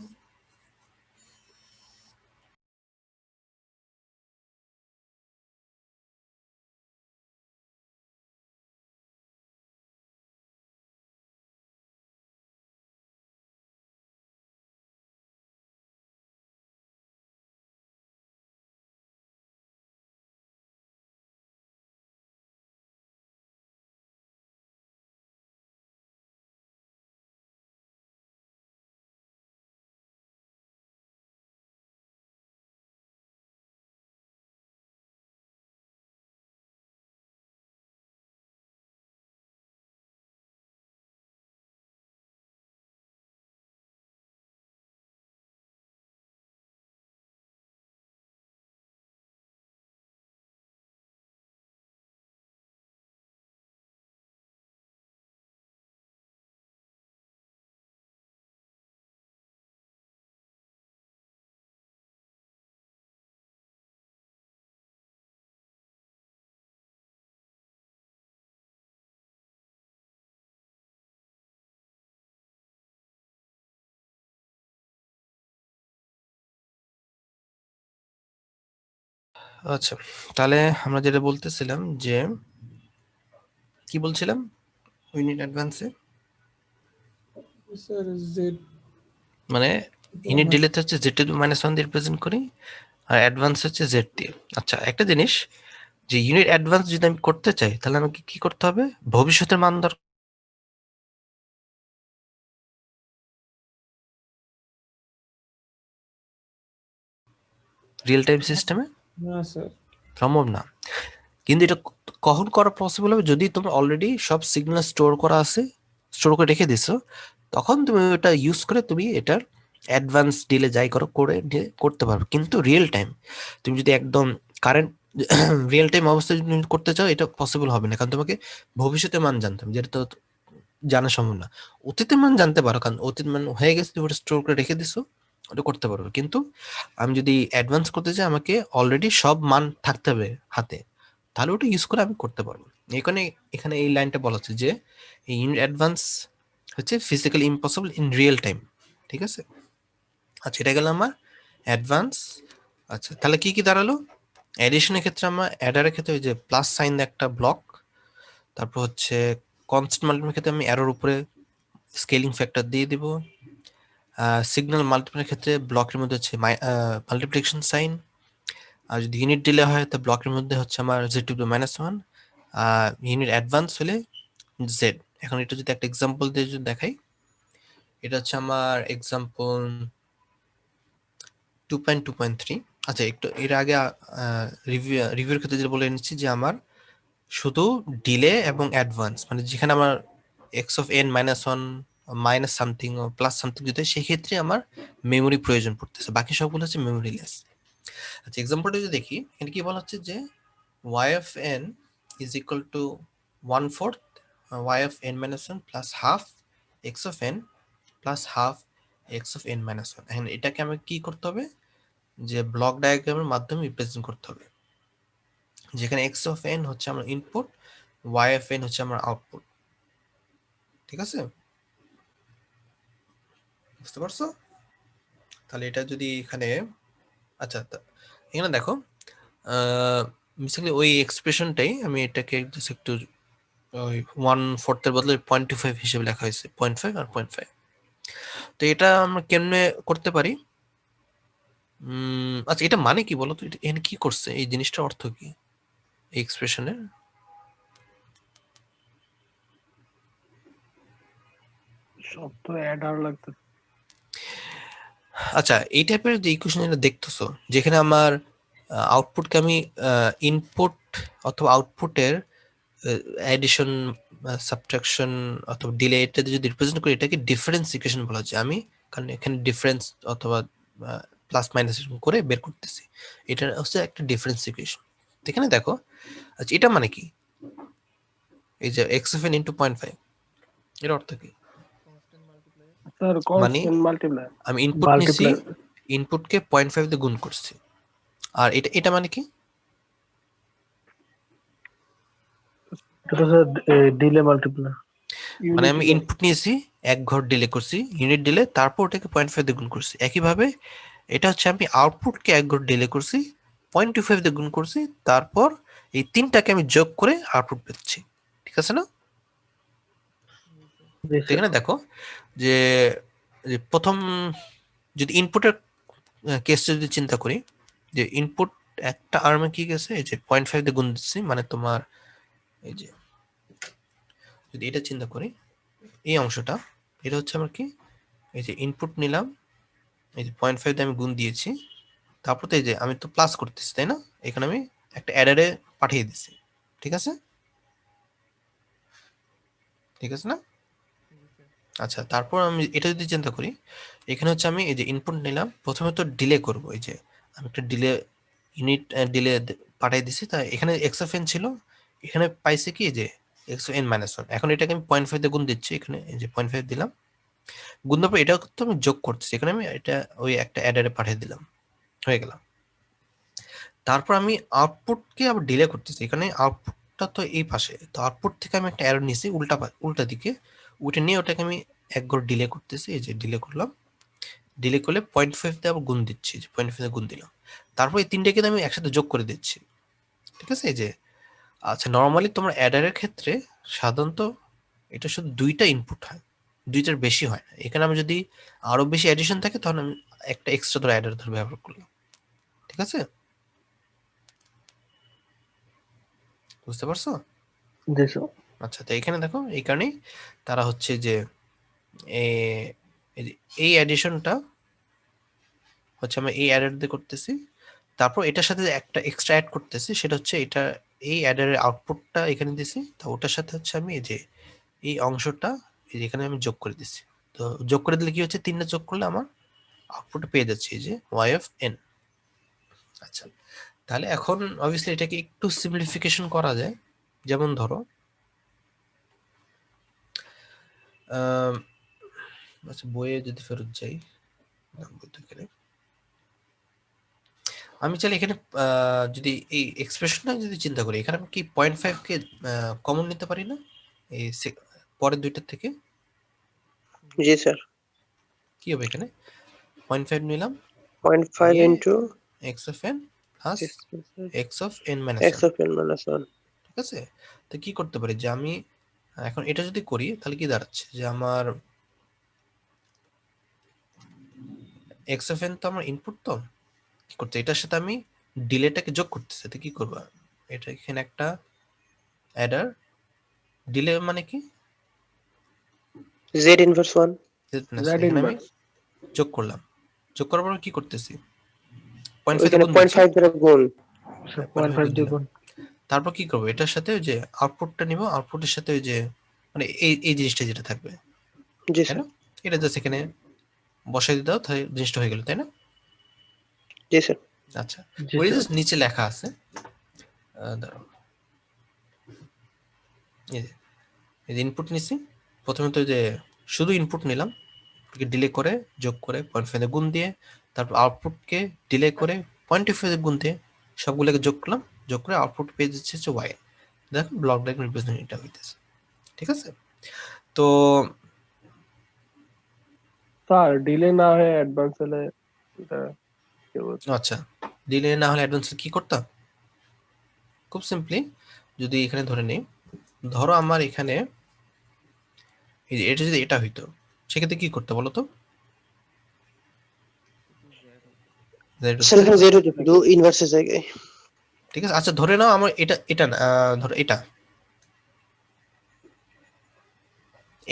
আচ্ছা, তাহলে আমরা যেটা বলতেছিলাম যে কি বলছিলাম ইউনিট অ্যাডভান্সে? Sir, Z মানে ইউনিট ডিলেতে হচ্ছে জেড টু মাইনাস ওয়ান দিয়ে রিপ্রেজেন্ট করি, আর অ্যাডভান্স হচ্ছে জেড দিয়ে। আচ্ছা, একটা জিনিস, যে ইউনিট অ্যাডভান্স যদি আমি করতে চাই তাহলে আমাকে কি করতে হবে? ভবিষ্যতের মান দরকার। রিয়েল টাইম সিস্টেমে না স্যার, সম্ভব না। কিন্তু এটা কখন করা পসিবল হবে? যদি তোমার অলরেডি সব সিগন্যাল স্টোর করা আছে, স্টোর করে রেখে দিছো, তখন তুমি ওটা ইউজ করে তুমি এটার অ্যাডভান্স ডিলে যাই করো করে নিয়ে করতে পারবে। কিন্তু রিয়েল টাইম তুমি যদি একদম কারেন্ট রিয়েল টাইম অবস্থায় যদি তুমি করতে চাও, এটা পসিবল হবে না, কারণ তোমাকে ভবিষ্যতের মান জানতে হবে, যেটা তো জানা সম্ভব না। অতীতের মান জানতে পারো, কারণ অতীত মান হয়ে গেছে, তুমি ওটা স্টোর করে রেখে দিছো, ওটা করতে পারবে। কিন্তু আমি যদি অ্যাডভান্স করতে চাই, আমাকে অলরেডি সব মান থাকতে হবে হাতে, তাহলে ওটা ইউজ করে আমি করতে পারবো। এখানে এখানে এই লাইনটা বলা হচ্ছে যে এই ইউনিট অ্যাডভান্স হচ্ছে physically impossible in real time. ঠিক আছে? আচ্ছা, এটা গেল আমার অ্যাডভান্স। আচ্ছা, তাহলে কি কি দাঁড়ালো? অ্যাডিশনের ক্ষেত্রে আমরা অ্যাডারের ক্ষেত্রে ওই যে প্লাস সাইন একটা ব্লক, তারপর হচ্ছে কনস্ট্যান্ট মাল্টিপ্লাইয়ের ক্ষেত্রে আমি অ্যারোর উপরে স্কেলিং ফ্যাক্টর দিয়ে দিব। সিগন্যাল মাল্টিপ্লাইয়ের ক্ষেত্রে ব্লকের মধ্যে হচ্ছে মাল্টিপ্লিকেশন সাইন। আর যদি ইউনিট ডিলে হয় তো ব্লকের মধ্যে হচ্ছে আমার Z to the minus one, unit advance হলে জেড। এখন এটা যদি একটা এক্সাম্পল দিয়ে যদি দেখাই, এটা হচ্ছে আমার এক্সাম্পল 2.2.3। আচ্ছা, একটু এর আগে রিভিউর ক্ষেত্রে যেটা বলে নিচ্ছি যে আমার শুধু ডিলে এবং অ্যাডভান্স, মানে যেখানে আমার x of N minus one minus something ও প্লাস সামথিং যদি হয়, সেক্ষেত্রে আমার মেমোরি প্রয়োজন পড়তেছে, বাকি সবগুলো হচ্ছে মেমোরি লেস। আচ্ছা, এক্সাম্পলটা যদি দেখি, এখানে কি বলা হচ্ছে যে y of n is equal to 1/4 y of n minus 1 plus half x of n plus half x of n minus 1। এখন এটাকে আমাকে কি করতে হবে? যে ব্লক ডায়াগ্রামের মাধ্যমে রিপ্রেজেন্ট করতে হবে, যেখানে x of n হচ্ছে আমার ইনপুট, y of n হচ্ছে আমার আউটপুট। ঠিক আছে? বুঝতে পারছো? তাহলে এটা যদি এখানে, আচ্ছা এখানে দেখো, বেসিক্যালি ওই এক্সপ্রেশনটাই আমি এটাকে জাস্ট একটু ওই 1/4 বদলে 0.25 হিসেবে লেখা হয়েছে, 0.5 আর 0.5। তো এটা আমরা কেমনে করতে পারি? আচ্ছা, এটা মানে কি বলো তো? এখানে কি করছে? এই জিনিসটার অর্থ কি এই এক্সপ্রেশনের? সব তো অ্যাডার লাগতো। আচ্ছা, এই টাইপের যে ইকুয়েশন এটা দেখতেছো, যেখানে আমার আউটপুটকে আমি ইনপুট অথবা আউটপুটের অ্যাডিশন, সাবট্রাকশন অথবা ডিলে ইত্যাদি যদি রিপ্রেজেন্ট করি, এটাকে ডিফারেন্স ইকুয়েশন বলা যায়। আমি কারণ এখানে ডিফারেন্স অথবা প্লাস মাইনাস করে বের করতেছি, এটা হচ্ছে একটা ডিফারেন্স ইকুয়েশন। এখানে দেখো, আচ্ছা এটা মানে কি? এই যে এক্স অফ এন ইন্টু 0.5, এর অর্থ কি? স্যার মানে কনস্ট্যান্ট মাল্টিপ্লাই। আমি ইনপুট নিছি, ইনপুটকে 0.5 দিয়ে গুণ করছি। আর এটা এটা মানে কি? এটা তো স্যার ডিলে মাল্টিপ্লাই। মানে আমি ইনপুট নিয়েছি, এক ঘর ডিলে করছি, ইউনিট ডিলে, তারপর ওটাকে 0.5 দিয়ে গুণ করছি। একইভাবে এটা হচ্ছে আমি আউটপুটকে এক ঘর ডিলে করছি, 0.25 দিয়ে গুণ করছি, তারপর এই তিনটাকে আমি যোগ করে আউটপুট পেয়েছি। ঠিক আছে না? তো এখানে দেখো যে যে প্রথম যদি ইনপুটের কেসটা যদি চিন্তা করি, যে ইনপুট একটা আর্মে কি গেছে, এই যে 0.5 দিয়ে গুণ দিচ্ছি, মানে তোমার এই যে যদি এটা চিন্তা করি, এই অংশটা, এটা হচ্ছে আমার কি, এই যে ইনপুট নিলাম, এই যে 0.5 দিয়ে আমি গুণ দিয়েছি, তারপর তো এই যে আমি তো প্লাস করতেছি, তাই না? এখানে আমি একটা অ্যাডারে পাঠিয়ে দিছি। ঠিক আছে? ঠিক আছে না? আচ্ছা, তারপর আমি এটা যদি চিন্তা করি, এখানে হচ্ছে আমি এই যে ইনপুট নিলাম, প্রথমে তো ডিলে করব, এই যে আমি একটা ডিলে ইউনিট ডিলে পাঠিয়ে দিছি, তাই এখানে এক্স অফ এন ছিল, এখানে পাইছি কি যে এক্স এন মাইনাস ওয়ান। এখন এটাকে আমি 0.5 দিয়ে গুণ দিচ্ছি, এখানে এই যে 0.5 দিলাম, গুণ দেওয়ার পর এটাও তো আমি যোগ করতেছি, এখানে আমি এটা ওই একটা অ্যাডারে পাঠিয়ে দিলাম, হয়ে গেল। তারপর আমি আউটপুটকে আবার ডিলে করতেছি, এখানে আউটপুটটা তো এই পাশে, তো আউটপুট থেকে আমি একটা অ্যারো নিয়েছি উল্টা দিকে, ওইটা নিয়ে ওটাকে আমি এক ঘর ডিলে করতেছি, এই যে ডিলে করলাম, ডিলে করলে 0.5 দিয়ে আবার গুণ দিচ্ছি, যে 0.5 দিয়ে গুণ দিলাম, তারপর এই তিনটাকে আমি একসাথে যোগ করে দিচ্ছি। ঠিক আছে? এই যে, আচ্ছা নর্মালি তোমার অ্যাডারের ক্ষেত্রে সাধারণত এটা শুধু দুইটা ইনপুট হয়, দুইটার বেশি হয় না। এখানে আমি যদি আরো বেশি অ্যাডিশন থাকে তখন আমি একটা এক্সট্রা ধরে অ্যাডার ধরে ব্যবহার করলাম। ঠিক আছে, বুঝতে পারছো? জি স্যার। আচ্ছা, তো এখানে দেখো এই কারণেই তারা হচ্ছে যে এই অ্যাডিশনটা হচ্ছে আমরা এই অ্যাডার দিয়ে করতেছি, তারপর এটার সাথে একটা এক্সট্রা অ্যাড করতেছি, সেটা হচ্ছে এটা এই অ্যাডারের আউটপুটটা এখানে দিছি, তো ওটার সাথে হচ্ছে আমি এই যে এই অংশটা এই যে এখানে আমি যোগ করে দিছি। তো যোগ করে দিলে কি হচ্ছে, 3টা যোগ করলে আমার আউটপুটে পেয়ে যাচ্ছে এই যে y অফ n। আচ্ছা, তাহলে এখন অবভিয়াসলি এটাকে একটু সিম্পলিফিকেশন করা যায়। যেমন ধরো আচ্ছা, বইয়ে যদি ফেরত যাই, আমি চাইলে এখানে যদি এই এক্সপ্রেশনটা যদি চিন্তা করি, এখানে আমি কি 0.5 কে কমন নিতে পারি না এই পরের দুইটার থেকে? জি স্যার। কি হবে এখানে 0.5 নিলাম, 0.5 নিয়ে into x of n plus x of n minus x 1। of n minus 1। ঠিক আছে, তো কি করতে পারি যে আমি এখন এটা যদি করি তাহলে কি দাঁড়াচ্ছে যে আমার x of n তো আমার ইনপুট, তো কি করতে এটার সাথে আমি ডিলেটাকে যোগ করতেছি। তো কি করবো, এটা এখানে একটা অ্যাডার ডিলে মানে কি z ইনভার্স 1। Z এখানে আমি ইনভার্স যোগ করলাম, যোগ করার পর কি করতেছি 0.5 ওইখানে গুণ দিচ্ছি, 0.5 দ্বারা গুণ। স্যার 0.5 0.5 গুণ দিয়ে দিলাম। গুণ। তারপর কি করবো, এটার সাথে ওই যে আউটপুটটা নিব, আউটপুটের সাথে ওই যে মানে এই জিনিসটা যেটা থাকবে, জি তাই স্যার। না? এটা জাস্ট এখানে বসাই দাও, তাহলে জিনিসটা হয়ে গেল, তাই না? জি স্যার। আচ্ছা, জি ওই স্যার। জাস্ট নিচে লেখা আছে, দাঁড়াও, এই যে ইনপুট নিছি, প্রথমে তো যে শুধু ইনপুট নিলাম, ডিলে করে যোগ করে 0.5 গুণ দিয়ে, তারপর আউটপুটকে ডিলে করে 0.5 গুণ দিয়ে সবগুলোকে যোগ করলাম, যোগ করে আউটপুট পেয়ে যাচ্ছে হচ্ছে ওয়াই। দেখো ব্লক ডায়াগ্রাম রিপ্রেজেন্ট এটা হইতেছে। ঠিক আছে, তো স্যার ডিলে না হয়ে অ্যাডভান্স হলে এটা কি বলবো? আচ্ছা, ডিলে না হলে অ্যাডভান্স কি করতাম, খুব সিম্পলি যদি এখানে ধরে নেই, ধরো আমার এখানে এই যে এটা যদি এটা হইতো, সেক্ষেত্রে কি করতে বলো তো? স্যার এখানে z হতো শুধু ইনভার্সের জায়গায়। ঠিক আছে, আচ্ছা ধরে নাও আমার এটা এটা না, ধরো এটা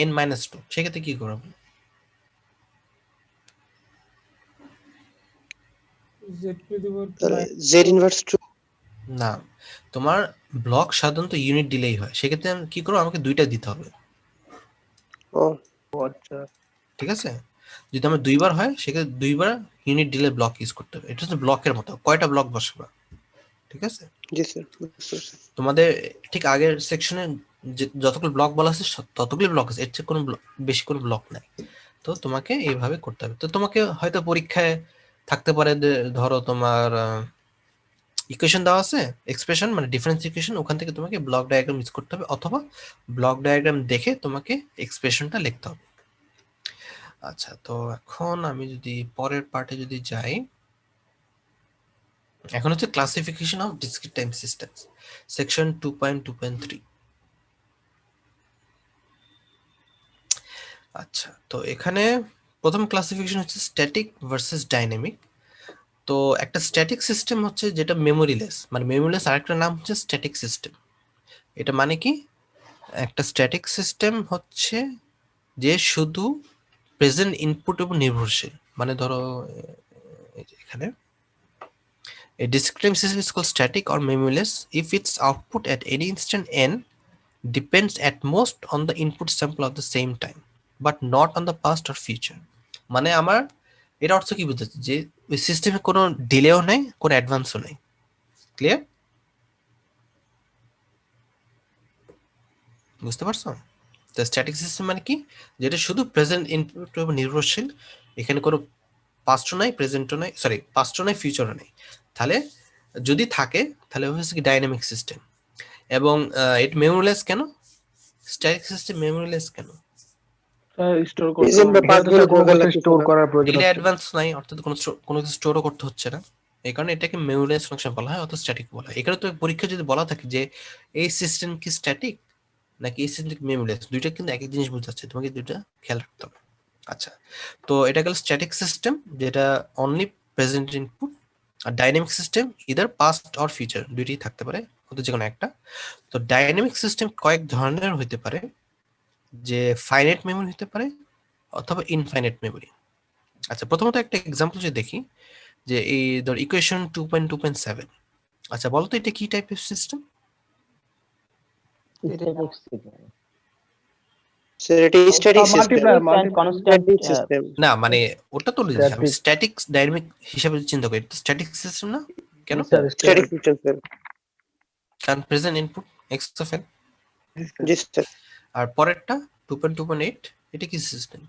n-2, সেক্ষেত্রে কি করবো? তাহলে z ইনভার্স 2। না, তোমার ব্লক সাধারণত ইউনিট দিলেই হয়, সেক্ষেত্রে আমি কি করবো, আমাকে দুইটা দিতে হবে। ও ও আচ্ছা, ঠিক আছে, যদি আমার দুইবার হয় সেক্ষেত্রে দুইবার ইউনিট ডিলে ব্লক ইউজ করতে হবে। এটা হচ্ছে ব্লকের মতো, কয়টা ব্লক বসাবা। ঠিক আছে, জি স্যার, বুঝতে পারছি। তোমাদের ঠিক আগের সেকশনে যে যতগুলো ব্লক বলা আছে ততগুলো ব্লক আছে, এর চেয়ে কোনো বেশি কোনো ব্লক নাই। তো তোমাকে এইভাবে করতে হবে। তো তোমাকে হয়তো পরীক্ষায় থাকতে পারে যে ধরো তোমার ইকুয়েশন দেওয়া আছে, এক্সপ্রেশন মানে ডিফারেন্স ইকুয়েশন, ওখান থেকে তোমাকে ব্লক ডায়াগ্রাম ইউজ করতে হবে, অথবা ব্লক ডায়াগ্রাম দেখে তোমাকে এক্সপ্রেশনটা লিখতে হবে। আচ্ছা, তো এখন আমি যদি পরের পার্টে যদি যাই, এখন হচ্ছে classification of discrete time systems, section 2.2.3। আচ্ছা, তো এখানে প্রথম ক্লাসিফিকেশন হচ্ছে স্ট্যাটিক ভার্সেস ডাইনামিক। তো একটা স্ট্যাটিক সিস্টেম হচ্ছে যেটা মেমোরিলেস, মানে মেমোরিলেস আরেকটা নাম হচ্ছে স্ট্যাটিক সিস্টেম। এটা মানে কি, একটা স্ট্যাটিক সিস্টেম হচ্ছে যে শুধু প্রেজেন্ট ইনপুট উপর নির্ভরশীল। মানে ধরো এই যে এখানে a discrete time system is called static or memoryless if its output at any instant n depends at most on the input sample of the same time but not on the past or future। মানে আমার এটা অর্থ কি বুঝাচ্ছে, যে ওই সিস্টেমে কোনো ডিলেও নেই, কোনো অ্যাডভান্সও নেই। ক্লিয়ার, বুঝতে পারছো? তো স্ট্যাটিক সিস্টেম মানে কি, যেটা শুধু প্রেজেন্ট ইনপুট উপর নির্ভরশীল, এখানে কোনো পাস্টও নাই, প্রেজেন্টও নাই, সরি পাস্টও নাই, ফিউচারও নেই। তাহলে যদি থাকে তাহলে হচ্ছে কি ডাইনামিক সিস্টেম। এবং এটা মেমোরিলেস কেন, স্ট্যাটিক সিস্টেম মেমোরিলেস কেন? স্টোর করতে প্রেজেন্ট বা পারবো। পাস্ট এটাতে বলে কোনো দরকার কিছু লাগতেছে স্টোর না। করার প্রয়োজন ডিলে হচ্ছে না। অ্যাডভান্স নাই, অর্থাৎ কোনো কিছু স্টোরও করতে হচ্ছে না, এই কারণে এটাকে মেমোরিলেস ফাংশন বলা হয় অথবা স্ট্যাটিক বলা হয়। এখানে তো পরীক্ষা যদি বলা থাকে যে এই সিস্টেম কি স্ট্যাটিক নাকি এসিস্টেন্ট মেমোরিলেস, দুইটা কিন্তু একই জিনিস বোঝাচ্ছে, তোমাকে দুইটা খেয়াল রাখতে হবে। আচ্ছা, তো এটা গেল স্ট্যাটিক সিস্টেম, যেটা অনলি প্রেজেন্ট ইনপুট। আর dynamic system either past or future, দুইটাই থাকতে পারে, ওদের যে কোনো একটা। তো ডাইনামিক সিস্টেম কয়েক ধরনের হতে পারে, যে ফাইনাইট মেমোরি হতে পারে অথবা ইনফাইনাইট মেমোরি। আচ্ছা, প্রথমত একটা এক্সাম্পল যদি দেখি, যে এই ধর ইকুয়েশন 2.2.7, আচ্ছা বলো তো এটা কি টাইপের সিস্টেম? স্যার এটা static system, multiplier static system না মানে ওটা তো আমি Static. স্ট্যাটিক ডাইনামিক হিসাবে চিন্তা করি, স্ট্যাটিক সিস্টেম না কেন? Sir static system sir. কারণ present input X of N. জি স্যার। আর পরেরটা 2.2.8, এটা কি সিস্টেম?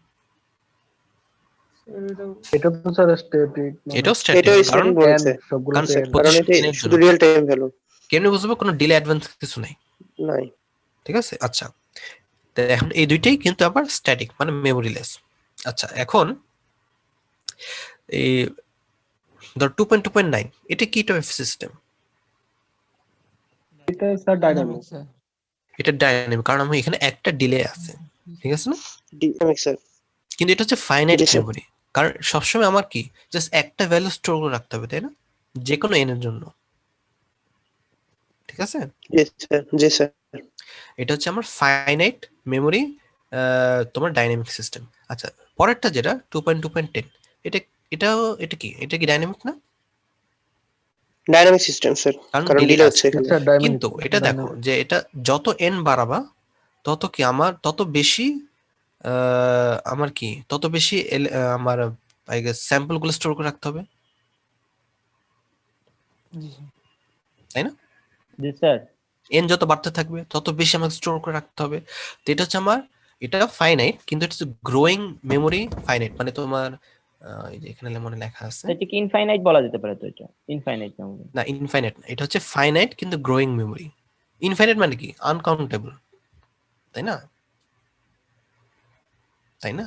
এটা তো স্যার স্ট্যাটিক, এটাও স্ট্যাটিক, এটাও কারণ স্ট্যাটিক বলছে, সবগুলো কারণ end। কারণ position এটা এর শুধু জন্য। রিয়েল টাইম ভ্যালু কেমনে বুঝবো? কোনো ডিলে অ্যাডভান্স কিছু নাই, নাই। ঠিক আছে? আচ্ছা, তো এখন এই দুইটাই কিন্তু আবার স্ট্যাটিক, মানে মেমোরিলেস। আচ্ছা, এখন এই ধর 2.2.9, এটা কি টাইপ সিস্টেম? এটা স্যার ডাইনামিক। এটা ডাইনামিক, কারণ আমার এখানে একটা ডিলে আছে, ঠিক আছে না? Dynamic sir. কিন্তু এটা হচ্ছে ফাইনাইট জি, স্যার। মেমোরি, কারণ সবসময় আমার কি জাস্ট একটা ভ্যালু স্টোর করে রাখতে হবে, তাই না? যে কোনো এন এর জন্য, ঠিক আছে? জি স্যার। জি স্যার। এটা হচ্ছে আমার ফাইনাইট মেমোরি, তোমার ডাইনামিক সিস্টেম। আচ্ছা, পরেরটা যেটা 2.2.10, এটা এটা কি ডাইনামিক না? ডাইনামিক সিস্টেম স্যার, কারণ কারণ delay ডিলে আছে। হচ্ছে এখানে। স্যার ডাইনামিক, কিন্তু এটা দেখো যে এটা যত এন বাড়াবা তত কি আমার তত বেশি আমার কি তত বেশি আমার আই গেস স্যাম্পল গুলো স্টোর করে রাখতে হবে, তাই না? জি স্যার। এন যত বাড়তে থাকবে তত বেশি আমাকে স্টোর করে রাখতে হবে। তো এটা হচ্ছে আমার, এটা ফাইনাইট, কিন্তু এটা হচ্ছে গ্রোয়িং মেমোরি ফাইনাইট, মানে তোমার এই যে এখানে মনে লেখা আছে, এটা কি ইনফাইনাইট বলা যেতে পারে? তো এটা ইনফাইনাইট মেমোরি। না ইনফাইনাইট না, এটা হচ্ছে ফাইনাইট কিন্তু গ্রোয়িং মেমোরি। ইনফাইনাইট মানে কি আনকাউন্টেবল, তাই না? তাই না?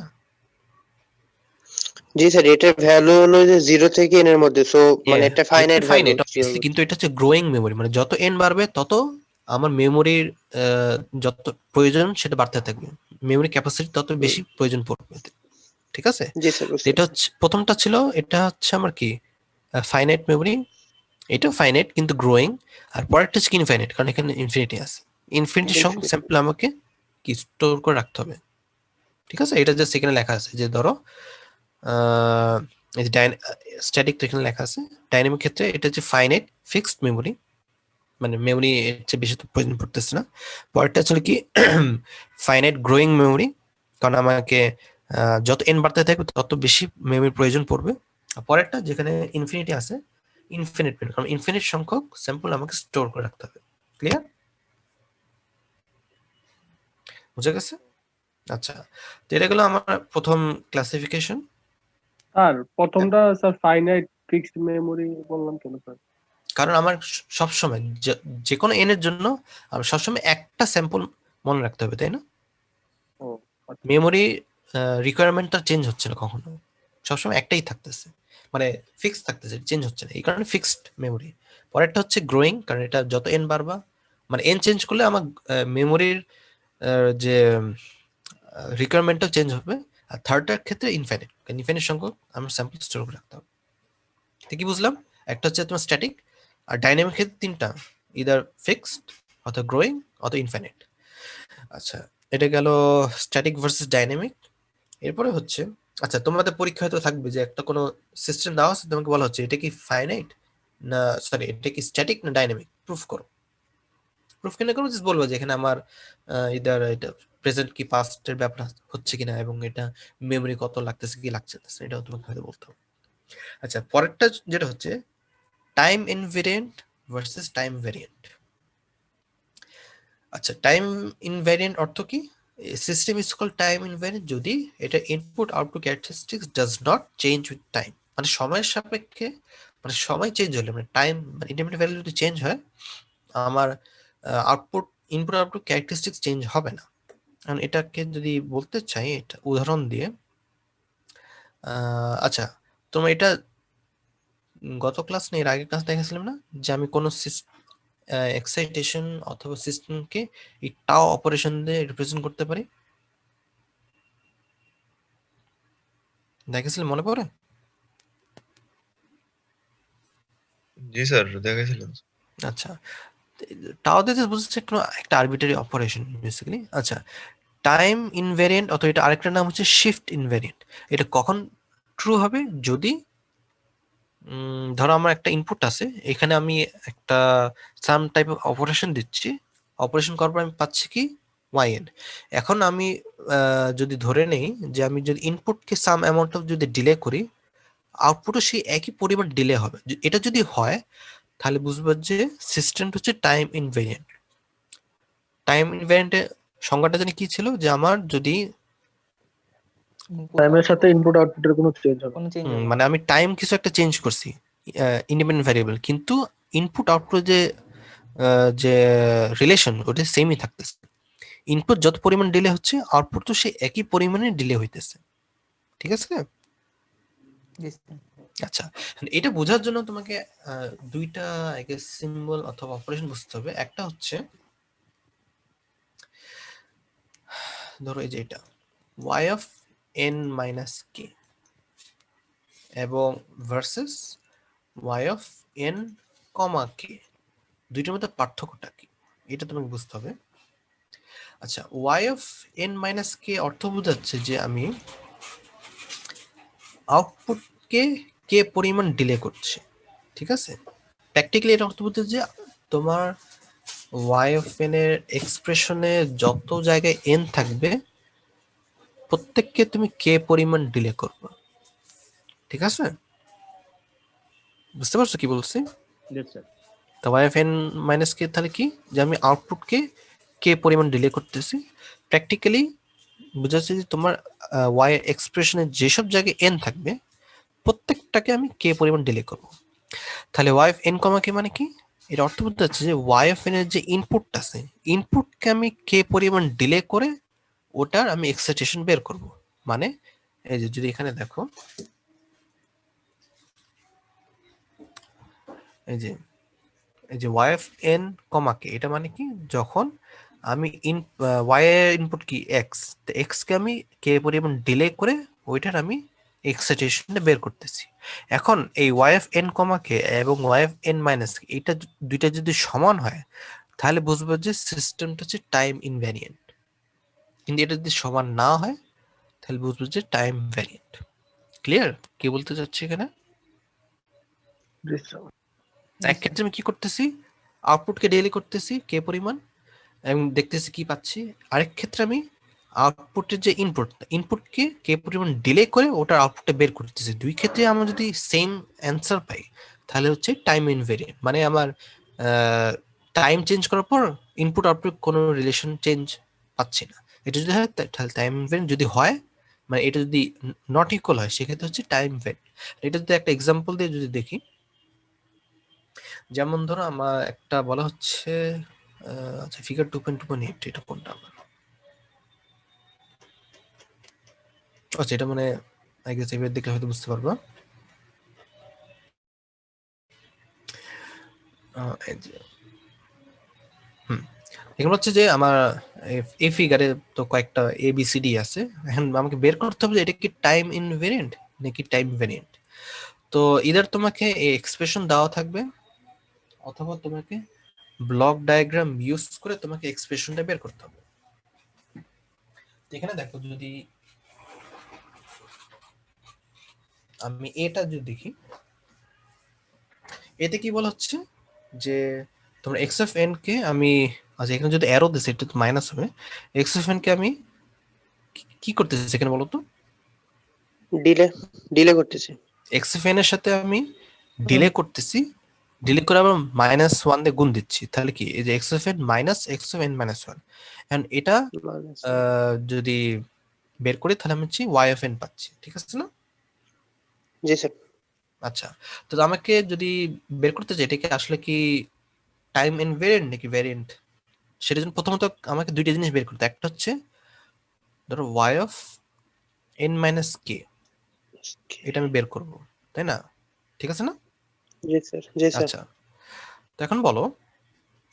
জি স্যার, এটার ভ্যালু হলো যে 0 থেকে n এর মধ্যে, সো মানে এটা ফাইনাইট ভ্যালু। ফাইনাইট অবভিয়াসলি, কিন্তু এটা হচ্ছে গ্রোয়িং মেমোরি, মানে যত এন বাড়বে তত আমার মেমোরির যত প্রয়োজন সেটা বাড়তে থাকবে, মেমোরি ক্যাপাসিটি তত বেশি প্রয়োজন পড়বে, ঠিক আছে? জি স্যার, বুঝতে এটা হচ্ছে প্রথমটা ছিল, এটা হচ্ছে আমার কি ফাইনাইট মেমোরি, এটাও ফাইনাইট কিন্তু গ্রোয়িং। আর পরেরটা হচ্ছে ইনফাইনাইট, কারণ এখানে ইনফিনিটি আছে, ইনফিনিটির সঙ্গে Infinity. স্যাম্পল আমাকে কি স্টোর করে রাখতে হবে, ঠিক আছে? এটা জাস্ট এখানে লেখা আছে যে ধরো এই যে স্ট্যাটিক তো এখানে লেখা আছে, ডাইনামিক ক্ষেত্রে এটা হচ্ছে ফাইনাইট ফিক্সড মেমোরি, মানে মেমোরি এর চেয়ে বেশি তো প্রয়োজন পড়তেছে না। পরেরটা হচ্ছে কি ফাইনাইট গ্রোয়িং মেমোরি, কারণ আমাকে যত এন বাড়তে থাকবে তত বেশি মেমোরির প্রয়োজন পড়বে। আর পরেরটা যেখানে ইনফিনিটি আছে, ইনফিনিট মেমোরি, কারণ ইনফিনিট সংখ্যক স্যাম্পল আমাকে স্টোর করে রাখতে হবে। ক্লিয়ার? বুঝা গেছে? আচ্ছা, তো এটা গেলো আমার প্রথম ক্লাসিফিকেশন। আর প্রথমটা স্যার ফাইনাইট ফিক্সড মেমোরি বললাম কেন স্যার? কারণ আমার সবসময় যে কোনো এন এর জন্য আমার সবসময় একটা স্যাম্পল মনে রাখতে হবে, তাই না? ও আচ্ছা। মেমোরি রিকোয়ারমেন্টটা চেঞ্জ হচ্ছে না কখনো, সবসময় একটাই থাকতেছে, মানে ফিক্স থাকতেছে, চেঞ্জ হচ্ছে না, এই কারণে ফিক্সড মেমোরি। পরেরটা হচ্ছে গ্রোয়িং, কারণ এটা যত এন বাড়বা, মানে এন চেঞ্জ করলে আমার মেমোরির যে রিকোয়ারমেন্টটাও চেঞ্জ হবে। আর থার্ডটার ক্ষেত্রে ইনফাইনাইট, কারণ ইনফাইনাইট সংখ্যক আমার স্যাম্পল স্টোর করে রাখতে হবে। তো কি বুঝলাম? একটা হচ্ছে তোমার স্ট্যাটিক, আর ডাইনামিক ক্ষেত্রে তিনটা, ইদার ফিক্সড অথবা গ্রোয়িং অথবা ইনফাইনাইট। আচ্ছা, এটা গেল স্ট্যাটিক ভার্সেস ডাইনামিক। এরপরে হচ্ছে, আচ্ছা তোমাদের পরীক্ষায় তো থাকবে যে একটা কোনো সিস্টেম দেওয়া আছে, তোমাকে বলা হচ্ছে এটা কি ফাইনাইট না সরি এটা কি স্ট্যাটিক না ডাইনামিক, প্রুফ করো। প্রুফ কিনা করো, জাস্ট বলবো যে এখানে আমার ইদার এটা প্রেজেন্ট কি পাস্টের ব্যাপার হচ্ছে কিনা, এবং এটা মেমরি কত লাগতেছে কি লাগছে না, এটাও তোমাকে হয়তো বলতে হবে। আচ্ছা, পরেরটা যেটা হচ্ছে time invariant versus time variant. আচ্ছা, টাইম ইনভেরিয়েন্ট অর্থ কি? System is called time invariant যদি এটা input output characteristics does not change with time, মানে সময়ের সাপেক্ষে, মানে সময় চেঞ্জ হলে, মানে টাইম মানে ইন্ডিপেন্ডেন্ট ভ্যালু যদি চেঞ্জ হয়, আমার output input output characteristics change হবে না। কারণ এটাকে যদি বলতে চাই এটা উদাহরণ দিয়ে, আচ্ছা তোমরা এটা গত ক্লাস না এর আগের ক্লাস দেখেছিলাম না, যে আমি কোনো এক্সাইটেশন অথবা সিস্টেমকে এই টাও অপারেশন দিয়ে রিপ্রেজেন্ট করতে পারি? দেখেছিলেন, মনে পড়ে? জি স্যার, দেখেছিলেন। আচ্ছা, টাও দিতে বুঝছে একটা আরবিটারি অপারেশন বেসিক্যালি। আচ্ছা, টাইম ইনভেরিয়েন্ট অথবা এটা আরেকটা নাম হচ্ছে শিফট ইনভেরিয়েন্ট। এটা কখন ট্রু হবে? যদি ধরো আমার একটা ইনপুট আছে, এখানে আমি একটা সাম টাইপ অফ অপারেশন দিচ্ছি, অপারেশন করার পর আমি পাচ্ছি কি ওয়াই এন। এখন আমি যদি ধরে নেই যে আমি যদি ইনপুটকে সাম অ্যামাউন্ট অফ যদি ডিলে করি, আউটপুটও সেই একই পরিমাণ ডিলে হবে। এটা যদি হয় তাহলে বুঝবো যে সিস্টেমটা হচ্ছে টাইম ইনভেরিয়েন্ট। টাইম ইনভেরিয়েন্টের সংজ্ঞাটা জানি কি ছিল, যে আমার যদি টাইমের সাথে ইনপুট আউটপুটের কোনো চেঞ্জ হবে না। কোনো চেঞ্জ মানে আমি টাইম কিছু একটা চেঞ্জ করছি, ইন্ডিপেন্ডেন্ট ভ্যারিয়েবল, কিন্তু ইনপুট আউটপুট যে রিলেশন ওটা সেমই থাকতেছে। ইনপুট যত পরিমাণ ডিলে হচ্ছে, আউটপুট তো সেই একই পরিমাণে ডিলে হইতেছে। ঠিক আছে? আচ্ছা, এটা বোঝার জন্য তোমাকে দুইটা আই গেস সিম্বল অথবা অপারেশন বুঝতে হবে। একটা হচ্ছে ধরো এই যে এটা y অফ n মাইনাস কে এবং ভার্সেস y অফ n কমা কে, দুইটার মধ্যে পার্থক্যটা কি এটা তোমাকে বুঝতে হবে। আচ্ছা, y অফ n মাইনাস কে অর্থ বোঝাচ্ছে যে আমি আউটপুটকে কে পরিমাণ ডিলে করছি। ঠিক আছে? প্র্যাকটিক্যালি এটা অর্থ বোঝাচ্ছে যে তোমার y অফ n এর এক্সপ্রেশনে যত জায়গায় n থাকবে প্রত্যেককে তুমি কে পরিমাণ ডিলে করবে। ঠিক আছে? বুঝতে পারছো কি বলছি? Yes, sir. তো y অফ n মাইনাস কে তাহলে কি, যে আমি আউটপুটকে কে পরিমাণ ডিলে করতেছি। প্র্যাকটিক্যালি বোঝাচ্ছে যে তোমার y এক্সপ্রেশনে যেসব জায়গায় n থাকবে প্রত্যেকটাকে আমি কে পরিমাণ ডিলে করব। তাহলে y অফ n কমা কে মানে কি? এর অর্থ বোঝাচ্ছে যে y অফ n এর যে ইনপুটটা আছে, ইনপুটকে আমি কে পরিমাণ ডিলে করে ওটার আমি এক্সাইটেশন বের করব। মানে এই যে যদি এখানে দেখো, এই যে y অফ n কমা কে, এটা মানে কি, যখন আমি y এর ইনপুট কি x, তো x কে আমি কে পরিমাণ ডিলে করে ওইটার আমি এক্সাইটেশনটা বের করতেছি। এখন এই y অফ n কমা কে এবং y অফ n মাইনাস কে, এটা দুইটা যদি সমান হয় তাহলে বুঝবো যে সিস্টেমটা হচ্ছে টাইম ইনভ্যারিয়েন্ট। কিন্তু এটা যদি সমান না হয় তাহলে বুঝবো যে টাইম ভ্যারিয়েন্ট। ক্লিয়ার কি বলতে চাচ্ছি এখানে? এক ক্ষেত্রে আমি কি করতেছি, আউটপুটকে ডেলি করতেছি কে পরিমাণ এবং দেখতেছি কি পাচ্ছি। আরেক ক্ষেত্রে আমি আউটপুটের যে ইনপুটকে কে পরিমাণ ডিলে করে ওটার আউটপুটে বের করতেছি। দুই ক্ষেত্রে আমরা যদি সেম অ্যান্সার পাই তাহলে হচ্ছে টাইম ইনভেরিয়েন্ট। মানে আমার টাইম চেঞ্জ করার পর ইনপুট আউটপুট কোনো রিলেশন চেঞ্জ পাচ্ছি না। এটা যদি হয় তাহলে টাইম ইনভেরিয়েন্ট। যদি হয় মানে এটা যদি নট ইকুয়াল হয় সেক্ষেত্রে হচ্ছে টাইম ভ্যারিয়েন্ট। এটা যদি একটা এক্সাম্পল দিয়ে যদি দেখি, যেমন ধরো আমার একটা বলা হচ্ছে আচ্ছা ফিগার 2.2.8, এটা কোনটা আবার? আচ্ছা এটা মানে আই গেস এবার দেখলে হয়তো বুঝতে পারবো। এই যে এখানে হচ্ছে যে আমার এই ফিগারে তো কয়েকটা ABCD আছে। এখন আমাকে বের করতে হবে যে এটা কি টাইম ইনভেরিয়েন্ট নাকি টাইম ভ্যারিয়েন্ট। তো ইদার তোমাকে এই এক্সপ্রেশন দেওয়া থাকবে অথবা তোমাকে ব্লক ডায়াগ্রাম ইউজ করে তোমাকে এক্সপ্রেশনটা বের করতে হবে। এখানে দেখো, যদি আমি এটা যদি দেখি, এতে কি বলা হচ্ছে যে তোমরা এক্স অফ এন কে আমি, আচ্ছা এখানে যদি অ্যারো দিছে এটা তো মাইনাস হবে, এক্স অফ এন কে আমি কি করতেছি এখানে বলো তো? ডিলে করতেছি। এক্স অফ এন এর সাথে আমি ডিলে করতেছি, ডিলে করে আবার -1 দিয়ে গুণ দিচ্ছি। তাহলে কি এই যে x of N minus x of N minus 1, and এটা যদি বের করি তাহলে আমি হচ্ছে ওয়াই অফ এন পাচ্ছি। ঠিক আছে না? জি স্যার। আচ্ছা, তো আমাকে যদি বের করতে চাই এটা কি আসলে কি টাইম ইনভেরিয়েন্ট নাকি ভ্যারিয়েন্ট, সেটার জন্য প্রথমত আমাকে দুইটা জিনিস বের করতে। একটা হচ্ছে ধরো y অফ n মাইনাস কে, এটা আমি বের করব, তাই না? ঠিক আছে না? জি স্যার। জি স্যার। আচ্ছা, তো এখন বলো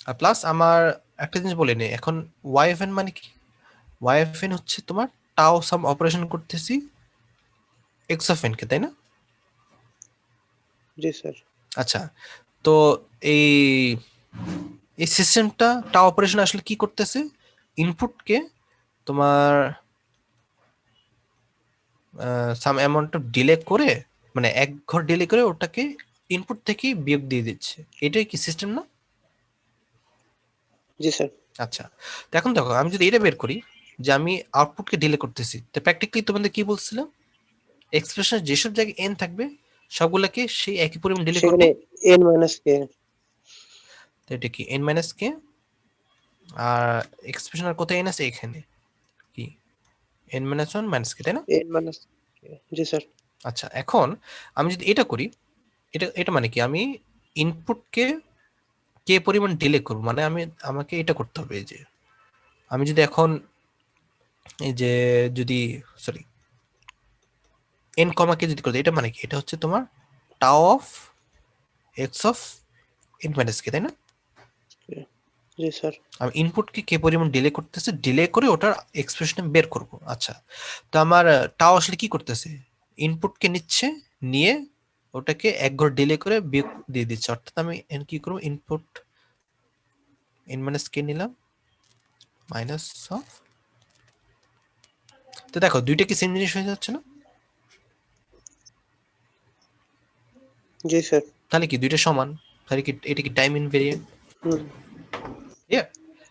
আর প্লাস আমার একটা জিনিস বলে নি, এখন ওয়াইএফএন মানে কি? ওয়াইএফএন হচ্ছে তোমার টাও সাম অপারেশন করতেছি এক্স অফ এন কে, তাই না? জি স্যার। আচ্ছা, তো এই এই সিস্টেমটা টাও অপারেশন আসলে কি করতেছে? ইনপুটকে তোমার সাম অ্যামাউন্ট অফ ডিলে করে, মানে এক ঘর ডিলে করে ওটাকে ইনপুট থেকে বিয়োগ দিয়ে দিচ্ছে। এটাই কি সিস্টেম না? জি স্যার। আচ্ছা, তো এখন দেখো আমি যদি এটা বের করি যে আমি আউটপুটকে ডিলে করতেছি, তো প্র্যাকটিক্যালি তোমাদের কি বলছিলাম, এক্সপ্রেশনের যেসব জায়গায় এন থাকবে সবগুলোকে সেই একই পরিমাণ ডিলে করব। সেখানে n মাইনাস কে। তো এটা কি এন মাইনাস কে, আর এক্সপ্রেশন আর কোথায় এন আছে? এখানে কি N minus one minus K, তাই না? n মাইনাস কে। জি স্যার। আচ্ছা, এখন আমি যদি এটা করি, এটা এটা মানে কি, আমি ইনপুটকে কে পরিমাণ ডিলে করব, মানে আমাকে এটা করতে হবে, এই যে আমি যদি এখন এই যে যদি সরি এন কমাকে যদি করে, এটা মানে কি, এটা হচ্ছে তোমার tau of X of N minus K, তাই না? জি স্যার। আমি ইনপুটকে কে পরিমাণ ডিলে করতেছে, ডিলে করে ওটার এক্সপ্রেশনে বের করব। আচ্ছা, তো আমার টাও আসলে কি করতেছে, ইনপুটকে নিচ্ছে, নিয়ে ওটাকে এক ঘর ডিলে করে বিয়োগ দিয়ে দিচ্ছে। অর্থাৎ আমি কি করবো, ইনপুট এন মাইনাস কে নিলাম মাইনাস অফ, তো দেখো দুইটা কি সেম জিনিস হয়ে যাচ্ছে না? জি স্যার। তাহলে কি দুইটা সমান? তাহলে কি এটা কি টাইম ইনভেরিয়েন্ট?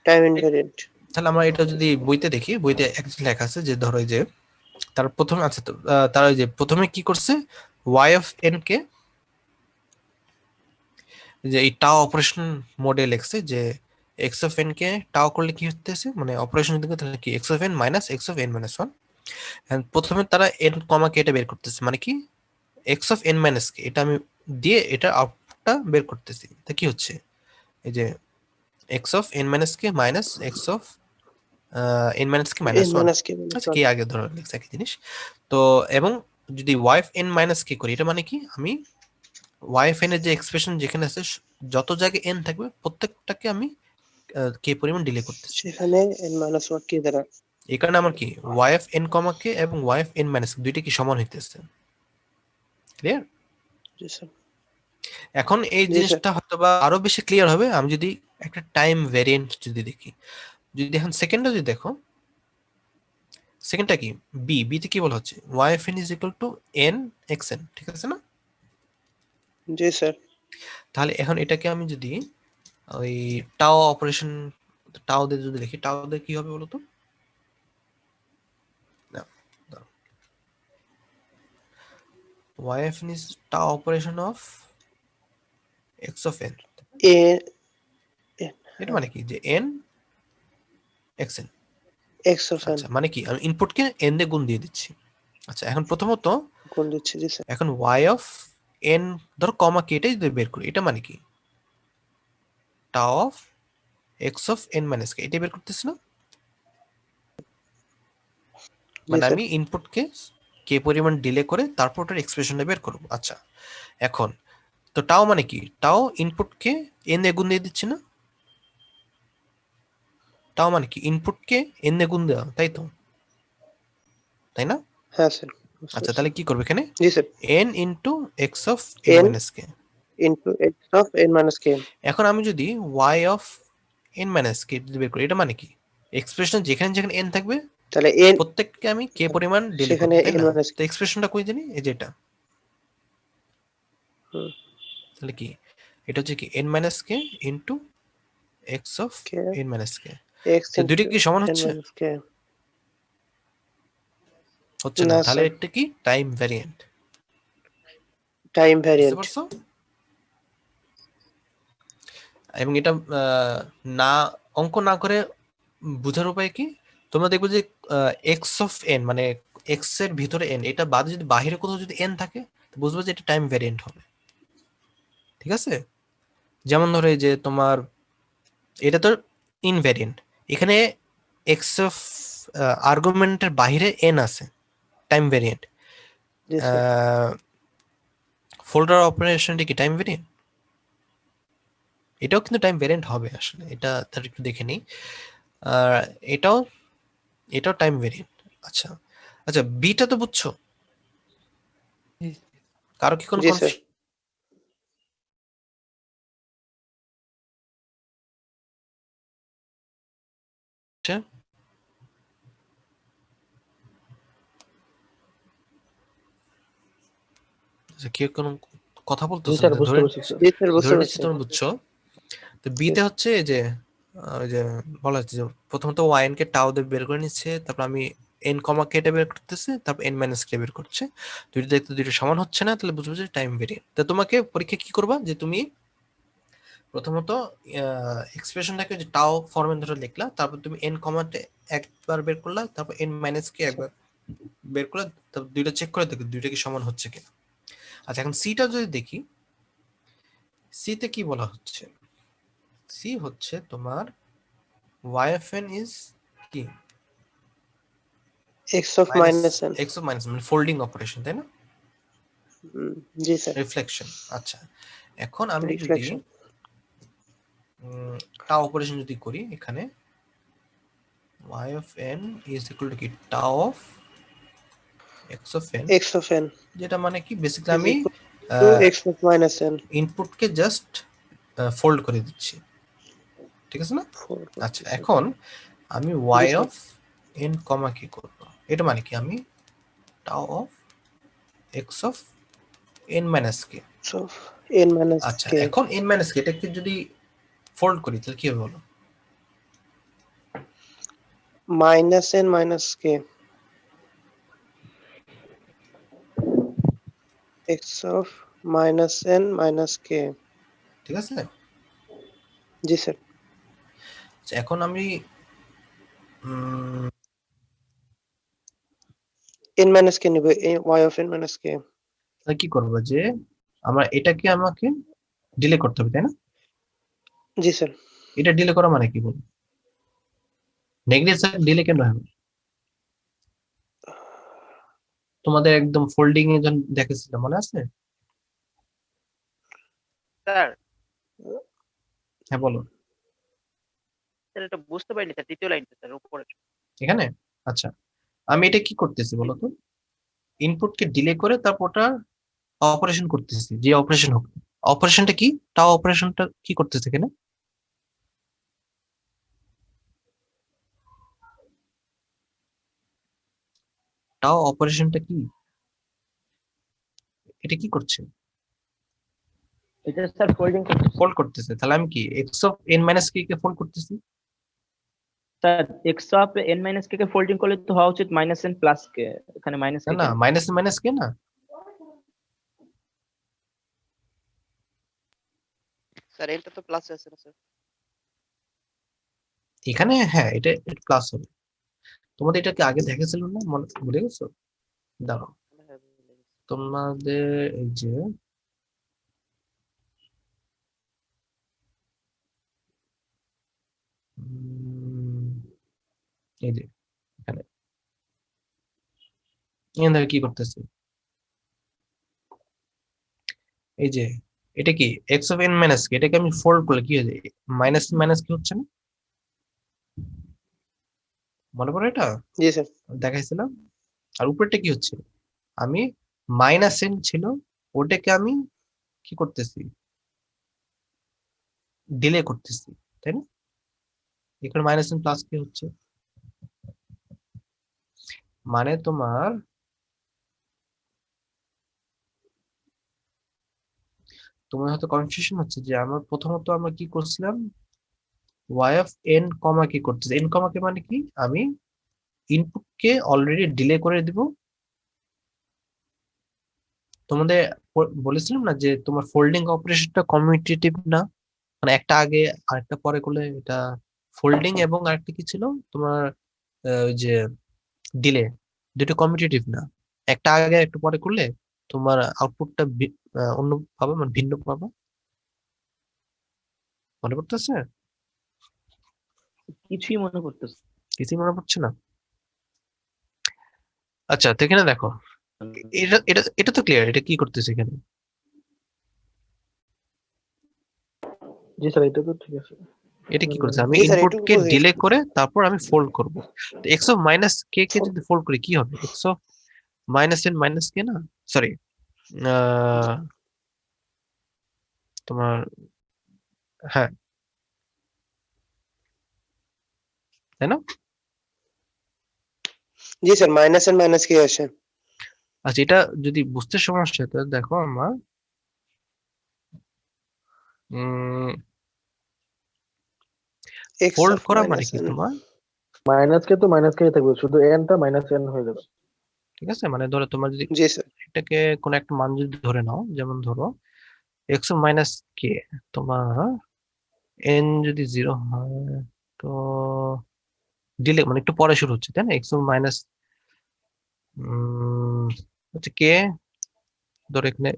Time invariant. তাহলে আমরা এটা যদি বইতে দেখি, বইতে এক লেখা আছে যে ধরো এই যে তার প্রথমে আছে, তো তার ওই যে প্রথমে কি করছে, ওয়াই অফ এন কে যে এই টাও অপারেশন মোডে লেখছে যে এক্স অফ এন কে টাও করলে কি হতেছে, মানে অপারেশন দিকে, তাহলে কি X of N minus x of N minus one. প্রথমে তারা এন কমা কে এটা বের করতেছে, মানে কি এক্স অফ এন মাইনাস কে, এটা আমি দিয়ে এটা আউটপুটটা বের করতেছি। তা কি হচ্ছে, এই যে x of N minus K minus x of N minus K minus n one. Minus K minus আচ্ছা, কি আগে ধরো লিখছে একই জিনিস। তো এবং যদি ওয়াইফ এন মাইনাস কে করি, এটা মানে কি আমি ওয়াইফ এন এর যে এক্সপ্রেশন যেখানে আছে যত জায়গায় এন থাকবে প্রত্যেকটাকে আমি কে পরিমাণ ডিলে করতেছি। সেখানে n মাইনাস 1 কে দ্বারা। এই কারণে আমার কি ওয়াইফ এন কমা কে এবং ওয়াইফ এন মাইনাস দুইটা কি সমান হইতেছে। ক্লিয়ার? জি স্যার। এখন এই জি স্যার। জিনিসটা হয়তো বা আরো বেশি ক্লিয়ার হবে আমি যদি একটা টাইম ভ্যারিয়েন্ট যদি দেখি। যদি এখন সেকেন্ডটা যদি দেখো, সেকেন্ডটা কি বি তে কি বলা হচ্ছে, wife N is equal two N x N, ঠিক আছে না? জি স্যার। তাহলে এখন এটাকে আমি যদি ওই টাও অপারেশন টাও দিয়ে যদি লিখি, টাও দিয়ে কি হবে বলতো? yfn is tau operation of x of n, এ এটা মানে কি যে n xn। X of n আচ্ছা, মানে কি আমি ইনপুটকে n দিয়ে গুণ দিয়ে দিচ্ছি। আচ্ছা, এখন প্রথমত কোন দিচ্ছি। জি স্যার। এখন y of n ধরো কমা কে, এটাই যদি বের করি, এটা মানে কি tau of x of n minus k, এটা বের করতেছি না? জি মানে স্যার। আমি ইনপুটকে কে পরিমাণ ডিলে করে তারপর ওটার এক্সপ্রেশনটা বের করব। আচ্ছা, এখন তো টাও মানে কি, টাও ইনপুটকে n দিয়ে গুণ দিয়ে দিচ্ছি না? টাও মানে কি ইনপুটকে n দিয়ে গুণ দেওয়া, তাই তো, তাই না? হ্যাঁ স্যার। আচ্ছা, তাহলে কি করবে এখানে জি স্যার। n ইনটু x of n n minus k। Into X of n minus K. এখন আমি যদি y of n minus k যদি বের করি, এটা মানে কি এক্সপ্রেশন যেখানে যেখানে n থাকবে তাহলে n প্রত্যেককে আমি k পরিমাণ ডিলে করব, সেখানে তাই n না? মাইনাস তো এক্সপ্রেশনটা কই জানি, এই যে এটা। হুম। তাহলে কি এটা হচ্ছে কি n minus k into x of K n minus k। X তো দুটো কি সমান n হচ্ছে? Minus K. হচ্ছে না, না তাহলে স্যার। এটা কি টাইম ভ্যারিয়েন্ট। টাইম বুঝতে ভ্যারিয়েন্ট। পারছো? এবং এটা না অঙ্ক না করে বোঝার উপায় কি, তোমরা দেখবে যে এক্স অফ এন মানে এক্স এর ভিতরে এন, এটা বাদে যদি বাইরে কোথাও যদি এন থাকে তো বুঝবে যে এটা টাইম ভ্যারিয়েন্ট হবে। ঠিক আছে? যেমন ধরো এই যে তোমার এটা তো ইনভ্যারিয়েন্ট, এখানে এক্স অফ আর্গুমেন্টের বাইরে এন আছে, টাইম ভ্যারিয়েন্ট। জি স্যার। ফোল্ডার অপারেশনটা কি টাইম ভ্যারিয়েন্ট? এটাও কিন্তু টাইম ভেরিয়েন্ট হবে আসলে, এটা তার একটু দেখে নিই। আর এটাও এটাও টাইম ভেরিয়েন্ট। আচ্ছা আচ্ছা, বিটা তো বুঝছো? কারো কি কোনো জি স্যার। কনফিউশন? আচ্ছা, কেউ কোনো কথা জি বলতেছো স্যার, না? বুঝতে ধরে পারছি স্যার। জি স্যার, বুঝতে ধরে নিচ্ছি পারছি। তোমরা বুঝছো। তো বিতে হচ্ছে এই যে ওই যে বলা হচ্ছে যে প্রথমত ওয়াইন কে টাও দিয়ে বের করে নিচ্ছে, তারপর আমি এন কমা কেটে বের করতেছি, তারপর এন মাইনাস কে বের করছে। দুইটা দেখতে দুইটা সমান হচ্ছে না, তাহলে বুঝবো যে টাইম ভেরিয়েন্ট। তো তোমাকে পরীক্ষা কি করবা, যে তুমি প্রথমত এক্সপ্রেশনটাকে যে টাও ফর্মে ধরে লিখলা, তারপর তুমি এন কমাতে একবার বের করলা, তারপর এন মাইনাস কে একবার বের করলা, তারপর দুইটা চেক করে দেখো দুইটা কি সমান হচ্ছে কিনা। আচ্ছা, এখন সিটা যদি দেখি, সিতে কি বলা হচ্ছে? সি হচ্ছে তোমার yfn ইজ কি X of minus N. X of minus, মানে ফোল্ডিং অপারেশন, তাই না? জি স্যার। রিফ্লেকশন। আচ্ছা, এখন আমি যদি রিফ্লেকশন। টাও অপারেশন যদি করি, এখানে y of n is equal to কি tau of x of n, X of N যেটা মানে কি বেসিক্যালি ইজ আমি equal to X of minus N. ইনপুটকে জাস্ট ফোল্ড করে দিচ্ছি, ঠিক আছে না? আচ্ছা, এখন আমি y sir. অফ n কমা কি করব, এটা মানে কি আমি টাও of x of n minus K. So n minus আচ্ছা, k এখন n মাইনাস কে এটাকে যদি ফোল্ড করি তাহলে কি হবে বলো? minus n minus k x of minus n minus k. ঠিক আছে? জি স্যার। আচ্ছা, এখন আমি n minus k নিব, y of n minus k। তাহলে কি করবো, যে আমরা এটাকে আমাকে ডিলে করতে হবে, তাই না? জি স্যার। এটা ডিলে করা মানে কি বলো? নেগেটিভ সাইড ডিলে কেন হবে? তোমাদের একদম ফোল্ডিং এ যখন দেখেছিল মনে আছে? স্যার হ্যাঁ বলো। স্যার এটা বুঝতে পারিনি স্যার, দ্বিতীয় লাইনটা স্যার উপরে। এখানে আচ্ছা, আমি এটা কি করতেছি বলো তো? ইনপুটকে ডিলে করে তারপর ওটা অপারেশন করতেছি, যে অপারেশন হোক। অপারেশনটা কি? টাও অপারেশনটা কি করতেছে এখানে? টাও অপারেশনটা কি? এটা কি করছে? এটা স্যার ফোল্ডিং করতেছে। ফোল্ড করতেছে। তাহলে আমি কি X of N minus K K fold করতেছি? Sir X of N minus K K folding করলে তো হওয়া উচিত মাইনাস এন প্লাস কে, এখানে মাইনাস না কে না, কেন? মাইনাস মাইনাস কে না, স্যার এটা তো প্লাস আছে না স্যার? এখানে হ্যাঁ এটা প্লাস হবে। তোমাদের এটা কি আগে দেখেছিল না, মনে ভুলে গেছো? দাঁড়াও, হ্যাঁ, ভুলে গেছি। তোমাদের এই যে এই যে এখানে এখানে কি করতেছে, এই যে এটা কি এক্স অফ এন মাইনাস কে, এটাকে আমি ফোল্ড করলে কি হয়ে যায়? মাইনাস মাইনাস কি হচ্ছে না? মনে পড়ে এটা জি স্যার। দেখাইছিলাম। আর উপরটা কি হচ্ছে, আমি মাইনাস এন ছিল ওটাকে আমি কি করতেছি, ডিলে করতেছি, তাই না? এখানে মাইনাস এন প্লাস কি হচ্ছে, মানে তোমার তোমার হয়তো কনফিউশন হচ্ছে যে আমরা প্রথমত আমরা কি করছিলাম, y অফ n কমা কি করতেছি, n কমা কে মানে কি আমি ইনপুটকে অলরেডি ডিলে করে দিব। তোমাদের বলেছিলাম না যে তোমার ফোল্ডিং অপারেশনটা কমিউটেটিভ না, মানে একটা আগে আরেকটা পরে করলে এটা ফোল্ডিং, এবং আরেকটা কি ছিল তোমার ওই যে ডিলে, দুটো কমিউটেটিভ না। একটা আগে একটা পরে করলে তোমার আউটপুটটা অন্য পাবে, মানে ভিন্ন পাবে। মনে পড়তেছে? কিছুই মনে করতেছে কিছুই মনে পড়ছে না? আচ্ছা, তো এখানে দেখো, এটা এটা এটা তো ক্লিয়ার, এটা কি করতেছে এখানে? জি স্যার, এটা তো ঠিক আছে। এটা কি করছে, আমি জি স্যার, ইনপুট এটুকু কে বুঝে ডিলে গেছি। করে তারপর আমি ফোল্ড করব। তো x of minus K K যদি ফোল্ড করি কি হবে, x of minus N minus K না, সরি তোমার, হ্যাঁ তাই না? জি স্যার, মাইনাস এন্ড মাইনাস কি আসে? আচ্ছা, এটা যদি বুঝতে সমস্যা হয় তাহলে দেখো আমার এক্স ফোল্ড অফ করা মানে মাইনাস কি এন। তোমার, মাইনাস কে তো মাইনাস কে থাকবে, শুধু এনটা মাইনাস এন হয়ে যাবে। ঠিক আছে, মানে ধরো তোমার যদি জি স্যার। এটাকে কোন একটা মান যদি ধরে নাও, যেমন ধরো এক্স মাইনাস কে, তোমার এন যদি 0 হয় তো ডিলে মানে একটু পরে শুরু হচ্ছে তাই না, এক্স মাইনাস হচ্ছে কে, ধরো এখানে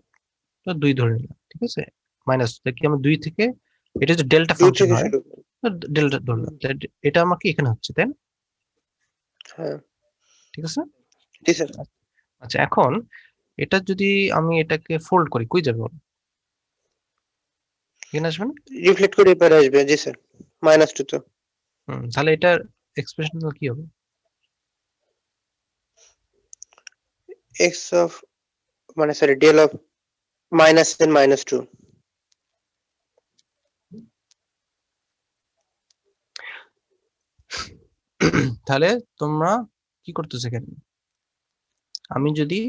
তো 2 ধরে নিলাম, ঠিক আছে, মাইনাস কি আমরা 2 থেকে, এটা যদি ডেল্টা 2 ফাংশন থেকে হয় শুরু। তো ডেল্টা ধরলাম, তাহলে এটা আমাকে এখানে হচ্ছে তাই না, হ্যাঁ। ঠিক আছে। জি স্যার। আচ্ছা, এখন এটা যদি আমি এটাকে ফোল্ড করি কই যাবে বলো, এখানে আসবে না? রিফ্লেক্ট করে এপারে আসবে। জি স্যার, -2 তো। তাহলে এটার এক্সপ্রেশন কি হবে? এক্স অফ মানে sorry del of minus N minus 2। তাহলে তোমরা কি করতেছো এখানে, আমি যদি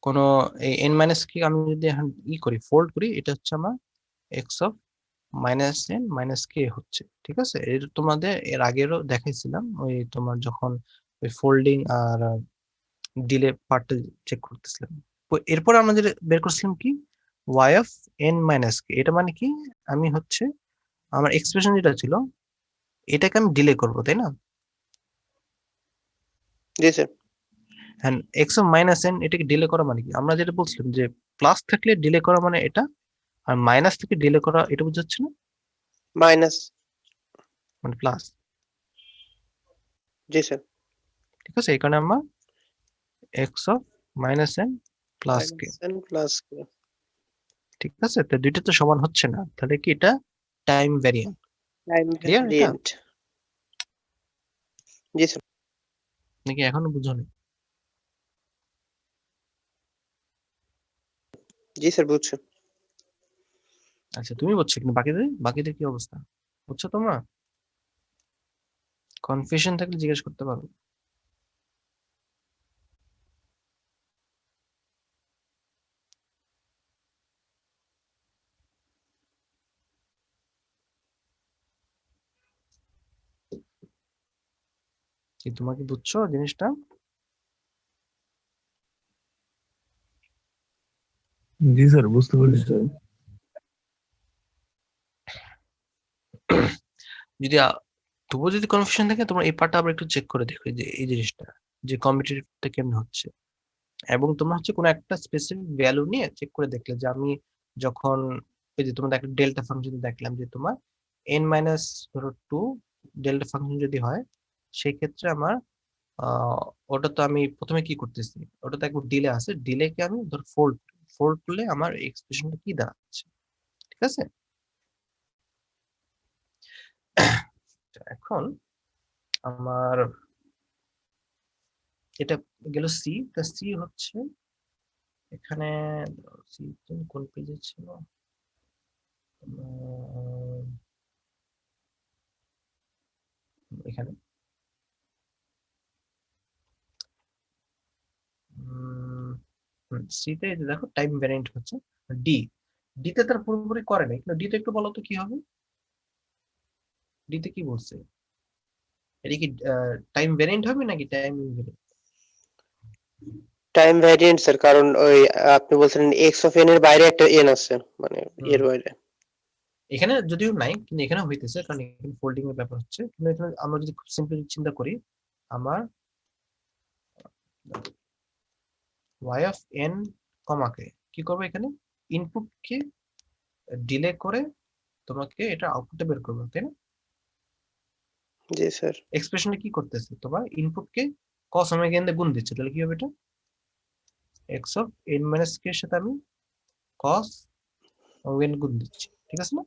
কোনো এন মাইনাস কি আমি যদি এখন করি ফোল্ড করি, এটা হচ্ছে আমার x of minus N minus K হচ্ছে, ঠিক আছে। এর তোমাদের এর আগেরও দেখাইছিলাম, ওই তোমার যখন ওই ফোল্ডিং আর ডিলে পার্টটা চেক করতেছিলাম। তো এরপর আমাদের বের করছিলাম কি, ওয়াই অফ এন মাইনাস কে, এটা মানে কি, আমি হচ্ছে আমার এক্সপ্রেশন যেটা ছিল এটাকে আমি ডিলে করবো তাই না, জি স্যার। হ্যাঁ। এক্স অফ মাইনাস এন এটাকে ডিলে করা মানে কি, আমরা যেটা বলছিলাম যে প্লাস থাকলে ডিলে করা মানে এটা, আর মাইনাস থেকে ডিলে করা এটা বুঝাচ্ছে না, মাইনাস। মানে প্লাস, জি স্যার। ঠিক আছে। এই কারণে আমরা X of minus N plus K, minus N plus K. ঠিক আছে। তো দুইটা তো সমান হচ্ছে না, তাহলে কি এটা টাইম ভ্যারিয়েন্ট, টাইম ক্লিয়ার এটা ভ্যারিয়েন্ট। জি স্যার। নাকি এখনো বুঝোনি? জি স্যার, বুঝছো। আচ্ছা, তুমি বুঝছো, কিন্তু বাকিদের কি অবস্থা, বুঝছো তোমরা? কনফিউশন থাকলে জিজ্ঞেস করতে পারো। কি তোমরা কি বুঝছো জিনিসটা? জি স্যার, বুঝতে পারছি। যদি তবুও যদি কনফিউশন থাকে, তোমরা এই পার্টটা আবার একটু চেক করে দেখো, যে এই জিনিসটা যে কম্পিটিটিভটা কেমন হচ্ছে, এবং তোমরা হচ্ছে কোনো একটা স্পেসিফিক ভ্যালু নিয়ে চেক করে দেখলে যে আমি যখন এই যে তোমাদের একটা ডেল্টা ফাংশন দেখলাম যে তোমার এন মাইনাস ধরো 2 ডেল্টা ফাংশন যদি হয়, সেই ক্ষেত্রে আমার আহ ওটা তো আমি প্রথমে কি করতেছি, ওটা তো একবার ডিলে আছে, ডিলেকে আমি ধর ফোল্ড ফোল্ড করলে আমার এক্সপ্রেশনটা কি দাঁড়াচ্ছে, ঠিক আছে। এখন আমার এটা গেল সি, তা সি হচ্ছে এখানে, সি কোন পেজে ছিল, এখানে সিতে দেখো টাইম ভ্যারিয়েন্ট হচ্ছে ডি, ডিতে তার পুরোপুরি করে নাই, কিন্তু ডিতে একটু বলো তো কি হবে, ডিতে কি বলছে, এটা কি টাইম ভ্যারিয়েন্ট হবে নাকি time invariant? Time variant sir, কারণ ওই আপনি বলছেন এক্স অফ এন এর বাইরে একটা এন আছে, মানে এর বাইরে। এখানে যদিও নাই, কিন্তু এখানে হইতেছে, কারণ এখানে ফোল্ডিং এর ব্যাপার হচ্ছে, কিন্তু এখানে আমরা যদি খুব সিম্পল চিন্তা করি, আমার y অফ n কমাকে কি করবো, এখানে ইনপুটকে ডিলে করে তোমাকে এটা আউটপুটে বের করবো তাই না। জি স্যার। এক্সপ্রেশনে কি করতেছে, তোমার ইনপুটকে cos ওমেগা n দিয়ে গুণ দিচ্ছে, তাহলে কি হবে এটা x of n minus k এর সাথে আমি cos ওমেগা n গুণ দিচ্ছি, ঠিক আছে না।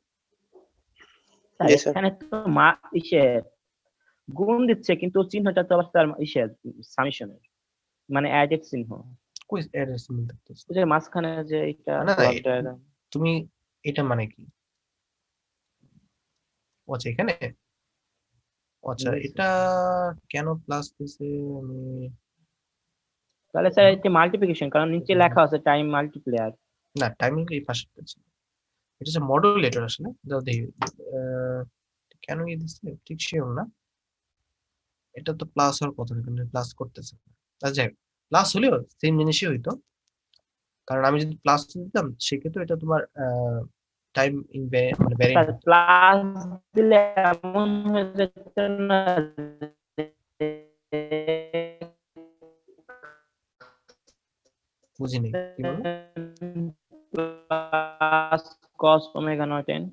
স্যার জি স্যার। এখানে তো গুণ দিচ্ছে কিন্তু চিহ্নটা তো আবার তার সামেশনের মানে অ্যাডেড চিহ্ন। কই এর সিম্বল দেখতেছ ওই যে মাঝখানে যে এটা না ব্লক ডায়াগ্রাম। তুমি এটা মানে কি আচ্ছা এখানে আচ্ছা জি, এটা কেন প্লাস দিছে আমি তাহলে স্যার এটা মাল্টিপ্লিকেশন, কারণ নিচে লেখা আছে টাইম মাল্টিপ্লায়ার। না টাইমিং এই পাশে আছে এটা হচ্ছে মডুলেটর আসলে দাও দেখি কেন এই দিচ্ছে ঠিক শিওর না এটা তো প্লাস হওয়ার কথা না কিন্তু প্লাস করতেছে আচ্ছা প্লাস হলেও সেম জিনিসই হইতো কারণ আমি যদি প্লাস দিতাম সেক্ষেত্রে এটা তোমার টাইম মানে ভ্যারি স্যার প্লাস দিলে এমন হয়ে যেত না বুঝিনি কি বলবো plus cos omega not n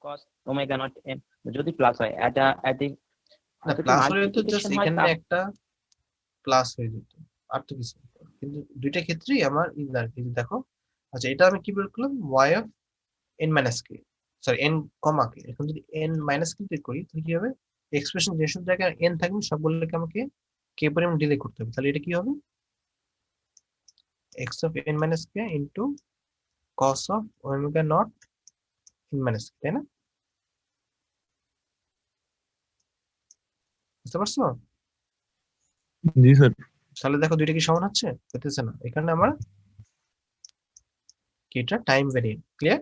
cos omega not n যদি প্লাস হয় এটা অ্যাডিং না প্লাস হলে তো জাস্ট এখানে একটা প্লাস হয়ে যেত আর তো কিছু না। কিন্তু দুইটা ক্ষেত্রেই আমার ইনার কিন্তু দেখো আচ্ছা এটা আমি কি বের করলাম y of n minus k sorry n comma k এখন যদি n মাইনাস k বের করি তাহলে কি হবে এক্সপ্রেশন যেসব জায়গায় n থাকবে সবগুলোকে আমাকে k পরিমাণ ডিলে করতে হবে তাহলে এটা কি হবে x of n minus k into cos of omega not n minus k তাই না বুঝতে পারছো জি স্যার। তাহলে দেখো দুইটা কি সমান হচ্ছে হতেছে না এখানে আমার কি এটা টাইম ভেরিয়েন্ট ক্লিয়ার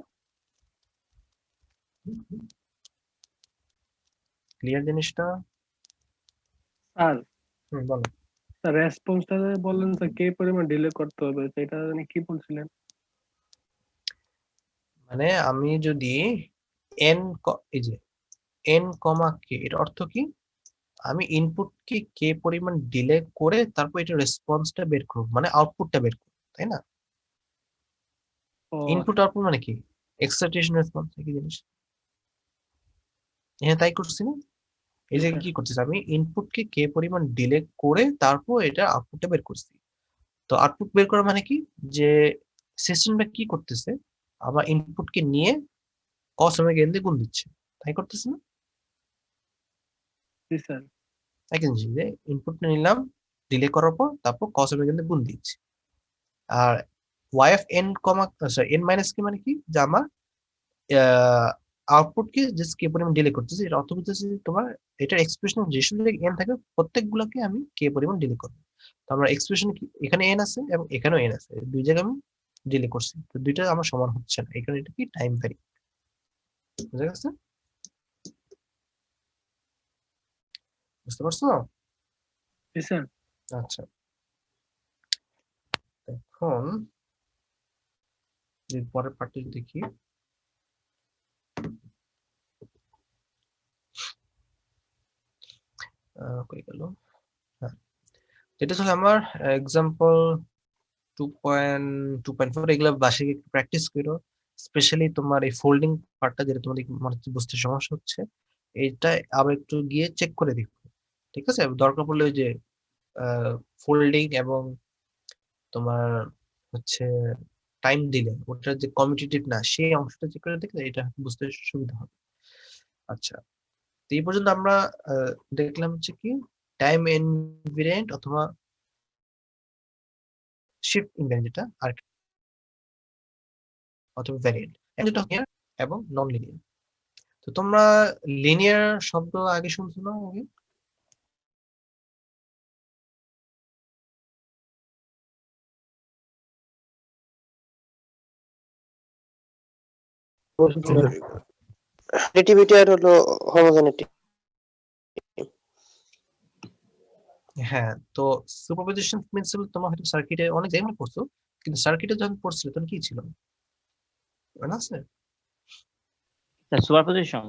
ক্লিয়ার জিনিসটা স্যার বলো রেসপন্সটা বললেন স্যার কে পরিমাণ ডিলে করতে হবে সেটা জানি কি বলছিলেন? মানে আমি যদি n এই যে n কমা k এর অর্থ কি আমি ইনপুটকে কে পরিমাণ ডিলে করে তারপর এটা রেসপন্সটা বের করব মানে আউটপুটটা বের করব তাই না ও ইনপুট আউটপুট মানে কি এক্সাইটেশন রেসপন্স কি জিনিস হ্যাঁ তাই করছি না এই যে কি করতেছি আমি ইনপুটকে কে পরিমাণ ডিলে করে তারপর এটা আউটপুটটা বের করছি তো আউটপুট বের করা মানে কি যে সিস্টেমটা কি করতেছে আমার ইনপুটকে নিয়ে cos ওমেগা n দিয়ে গুণ দিচ্ছে তাই করতেছে না জি স্যার। একই জিনিস যে ইনপুটটা নিলাম ডিলে করার পর তারপর cos ওমেগা n দিয়ে গুণ দিচ্ছি আর y of n comma sorry n minus কি মানে কি যে আমার আউটপুটকে জাস্ট কে পরিমাণ ডিলে করতেছি এর অর্থ হচ্ছে তোমার এটার এক্সপ্রেশন যেসব জায়গায় n থাকে প্রত্যেকগুলোকে আমি কে পরিমাণ ডিলে করব তো আমরা এক্সপ্রেশন কি এখানে n আছে এবং এখানেও n আছে দুই জায়গায় আমি ডিলে করছি তো দুইটা আমার সমান হচ্ছে না এখানে এটা কি টাইম ভ্যারি বুঝা গেছে বুঝতে পারছো জি স্যার। আচ্ছা এখন যে পরের পার্টটি দেখি কই গেল হ্যাঁ এটা ছিল আমার এক্সাম্পল 2.2.4 এগুলো বাসায় একটু প্র্যাকটিস করো স্পেশালি তোমার এই ফোল্ডিং পার্টটা যেটা তোমাদের মনে হচ্ছে বুঝতে সমস্যা হচ্ছে এইটা আবার একটু গিয়ে চেক করে দেখো ঠিক আছে দরকার পড়লে ওই যে ফোল্ডিং এবং তোমার হচ্ছে টাইম দিলে ওটার যে কমিউটেটিভ না সেই অংশটা চেক করে দেখলে এটা বুঝতে সুবিধা হবে আচ্ছা তো এই পর্যন্ত আমরা দেখলাম হচ্ছে কি টাইম ইনভেরিয়েন্ট অথবা শিফট ইনভেরিয়েন্ট যেটা আর অথবা ভ্যারিয়েন্ট যেটা লিনিয়ার এবং নন লিনিয়ার তো তোমরা লিনিয়ার শব্দ আগে শুনছো না আগে অ্যাডিটিভিটি আর হলো হোমোজেনিটি। হ্যাঁ তো সুপারপজিশন প্রিন্সিপাল তোমরা হয়তো সার্কিটে অনেক জায়গায় পড়ছো কিন্তু সার্কিটে যখন পড়ছিলে তখন কি ছিল মনে আছে সুপারপজিশন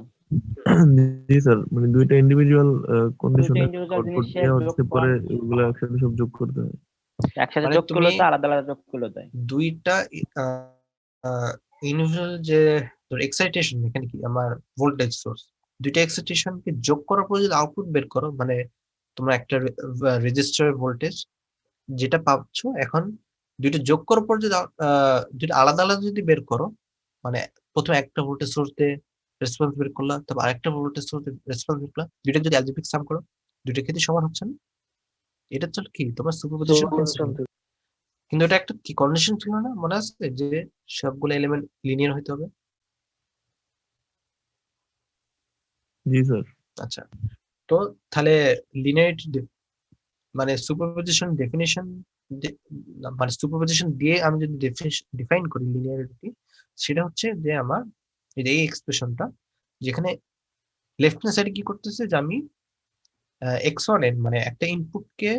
জি স্যার, মানে দুইটা ইন্ডিভিজুয়াল কন্ডিশনের individual আউটপুট জিনিসের দিয়ে হচ্ছে যোগফল। পরে এগুলো একসাথে সব যোগ করতে হয়। একসাথে মানে যোগ করলে তুমি তো আলাদা আলাদা যোগ করলে দেয়। দুইটা ইন্ডিভিজুয়াল যে তোর এক্সাইটেশন এখানে কি আমার ভোল্টেজ সোর্স দুইটা এক্সাইটেশনকে যোগ করার পর যদি আউটপুট বের করো মানে তোমরা একটা রেজিস্টার ভোল্টেজ যেটা পাচ্ছ এখন দুইটা যোগ করার পর যদি দুইটা আলাদা আলাদা যদি বের করো মানে প্রথমে একটা ভোল্টেজ সোর্স দিয়ে রেসপন্স বের করলা, তারপর আরেকটা রেসপন্স বের করলা, দুইটা যদি অ্যালজেব্রিক সাম করো দুইটা ক্ষেত্রে সমান হচ্ছে না, এটা হচ্ছে কি তোমার সুপারপজিশন প্রিন্সিপাল। কিন্তু এটা একটা কি কন্ডিশন ছিল না, মনে আছে যে সবগুলো এলিমেন্ট লিনিয়ার হইতে হবে। জি স্যার। আচ্ছা, তো তাহলে লিনিয়ারিটি মানে সুপারপজিশন ডেফিনিশন, মানে সুপারপজিশন দিয়ে আমি যদি ডিফাইন করি লিনিয়ারিটি, সেটা হচ্ছে যে আমার এই এক্সপ্রেশনটা যেখানে লেফট হ্যান্ড সাইডে কি করতেছে যে আমি x1n মানে একটা ইনপুটকে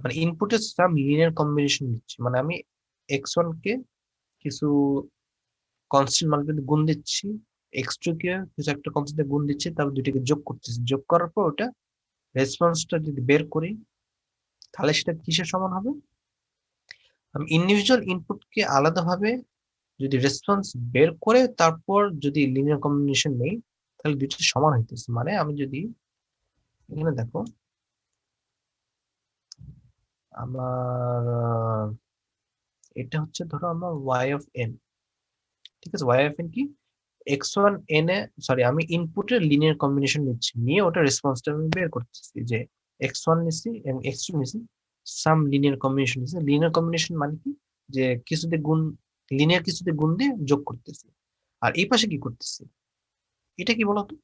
মানে ইনপুটের সাম লিনিয়ার কম্বিনেশন নিচ্ছি, মানে আমি x1 কে কিছু কনস্ট্যান্ট মান কিন্তু গুণ দিচ্ছি, x2 কে কিছু একটা কনস্ট্যান্টে গুণ দিচ্ছি, তারপর দুইটাকে যোগ করতেছি, যোগ করার পর ওটা রেসপন্সটা যদি বের করি তাহলে সেটা কিসের সমান হবে? আমি ইন্ডিভিজুয়াল ইনপুটকে আলাদাভাবে যদি রেসপন্স বের করে তারপর যদি লিনিয়ার কম্বিনেশন নেই তাহলে দুইটা সমান হইতেছে। মানে আমি যদি এখানে দেখো আমার এটা হচ্ছে ধরো আমার y অফ n, ঠিক আছে, y অফ n কি x1 n এ, সরি আমি ইনপুটের লিনিয়ার কম্বিনেশন নিচ্ছি, নিয়ে ওটা রেসপন্সটা আমি বের করতেছি যে x1 নিছি এবং x2 নিছি, সাম লিনিয়ার কম্বিনেশন নিছি। লিনিয়ার কম্বিনেশন মানে কি যে কিছুতে গুণ, লিনিয়ার কিছুতে গুণ দিয়ে যোগ করতেছি। আর এই পাশে কি করতেছি, এটা কি বলতো?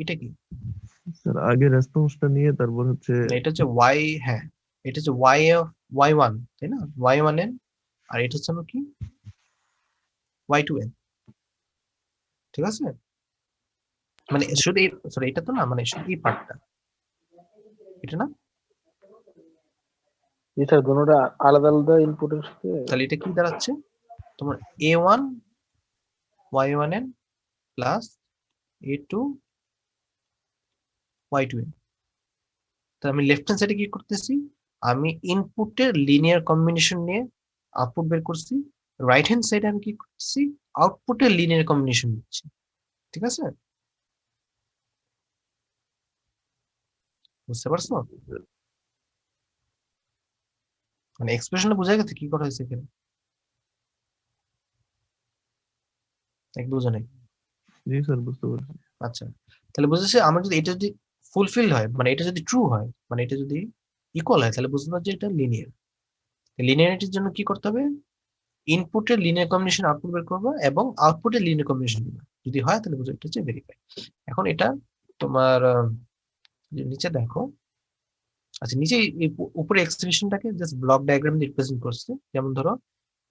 এটা কি? স্যার আগে রেসপন্সটা নিয়ে তারপর হচ্ছে না, এটা হচ্ছে y, হ্যাঁ এটা হচ্ছে y অফ y1, তাই না, y1n, আর এটা হচ্ছে আমার কি y2n, ঠিক আছে। মানে শুধু এই, সরি এটা তো না, মানে শুধু এই পার্টটা, এটা না, জি স্যার, দুটোটা আলাদা আলাদা ইনপুটের সাথে। তাহলে এটা কি দাঁড়াচ্ছে তোমার a1 y1n plus a2 y2n। তো আমি লেফট হ্যান্ড সাইডে কি করতেছি, আমি ইনপুটের লিনিয়ার কম্বিনেশন নিয়ে আউটপুট বের করছি, রাইট হ্যান্ড সাইডে আমি কি করতেছি আউটপুটের লিনিয়ার কম্বিনেশন নিচ্ছি, ঠিক আছে, বুঝতে পারছো? মানে এক্সপ্রেশনটা বোঝা গেছে কি করা হয়েছে এখানে, এক বুঝে নাই? জি স্যার বুঝতে পারছি। আচ্ছা, তাহলে বুঝেছে আমার যদি এটা যদি ফুলফিল হয়, মানে এটা যদি ট্রু হয়, মানে এটা যদি ইকুয়াল হয়, তাহলে বুঝতে পারছি এটা লিনিয়ার। লিনিয়ারিটির জন্য কি করতে হবে, ইনপুটের লিনিয়ার কম্বিনেশন আউটপুট বের করবো এবং আউটপুটের লিনিয়ার কম্বিনেশন নিবো, যদি হয় তাহলে বুঝো এটা হচ্ছে ভেরিফাই। এখন এটা তোমার নিচে দেখো, আচ্ছা নিচে উপরে এক্সপ্রেশনটাকে জাস্ট ব্লক ডায়াগ্রাম দিয়ে রিপ্রেজেন্ট করছে। যেমন ধরো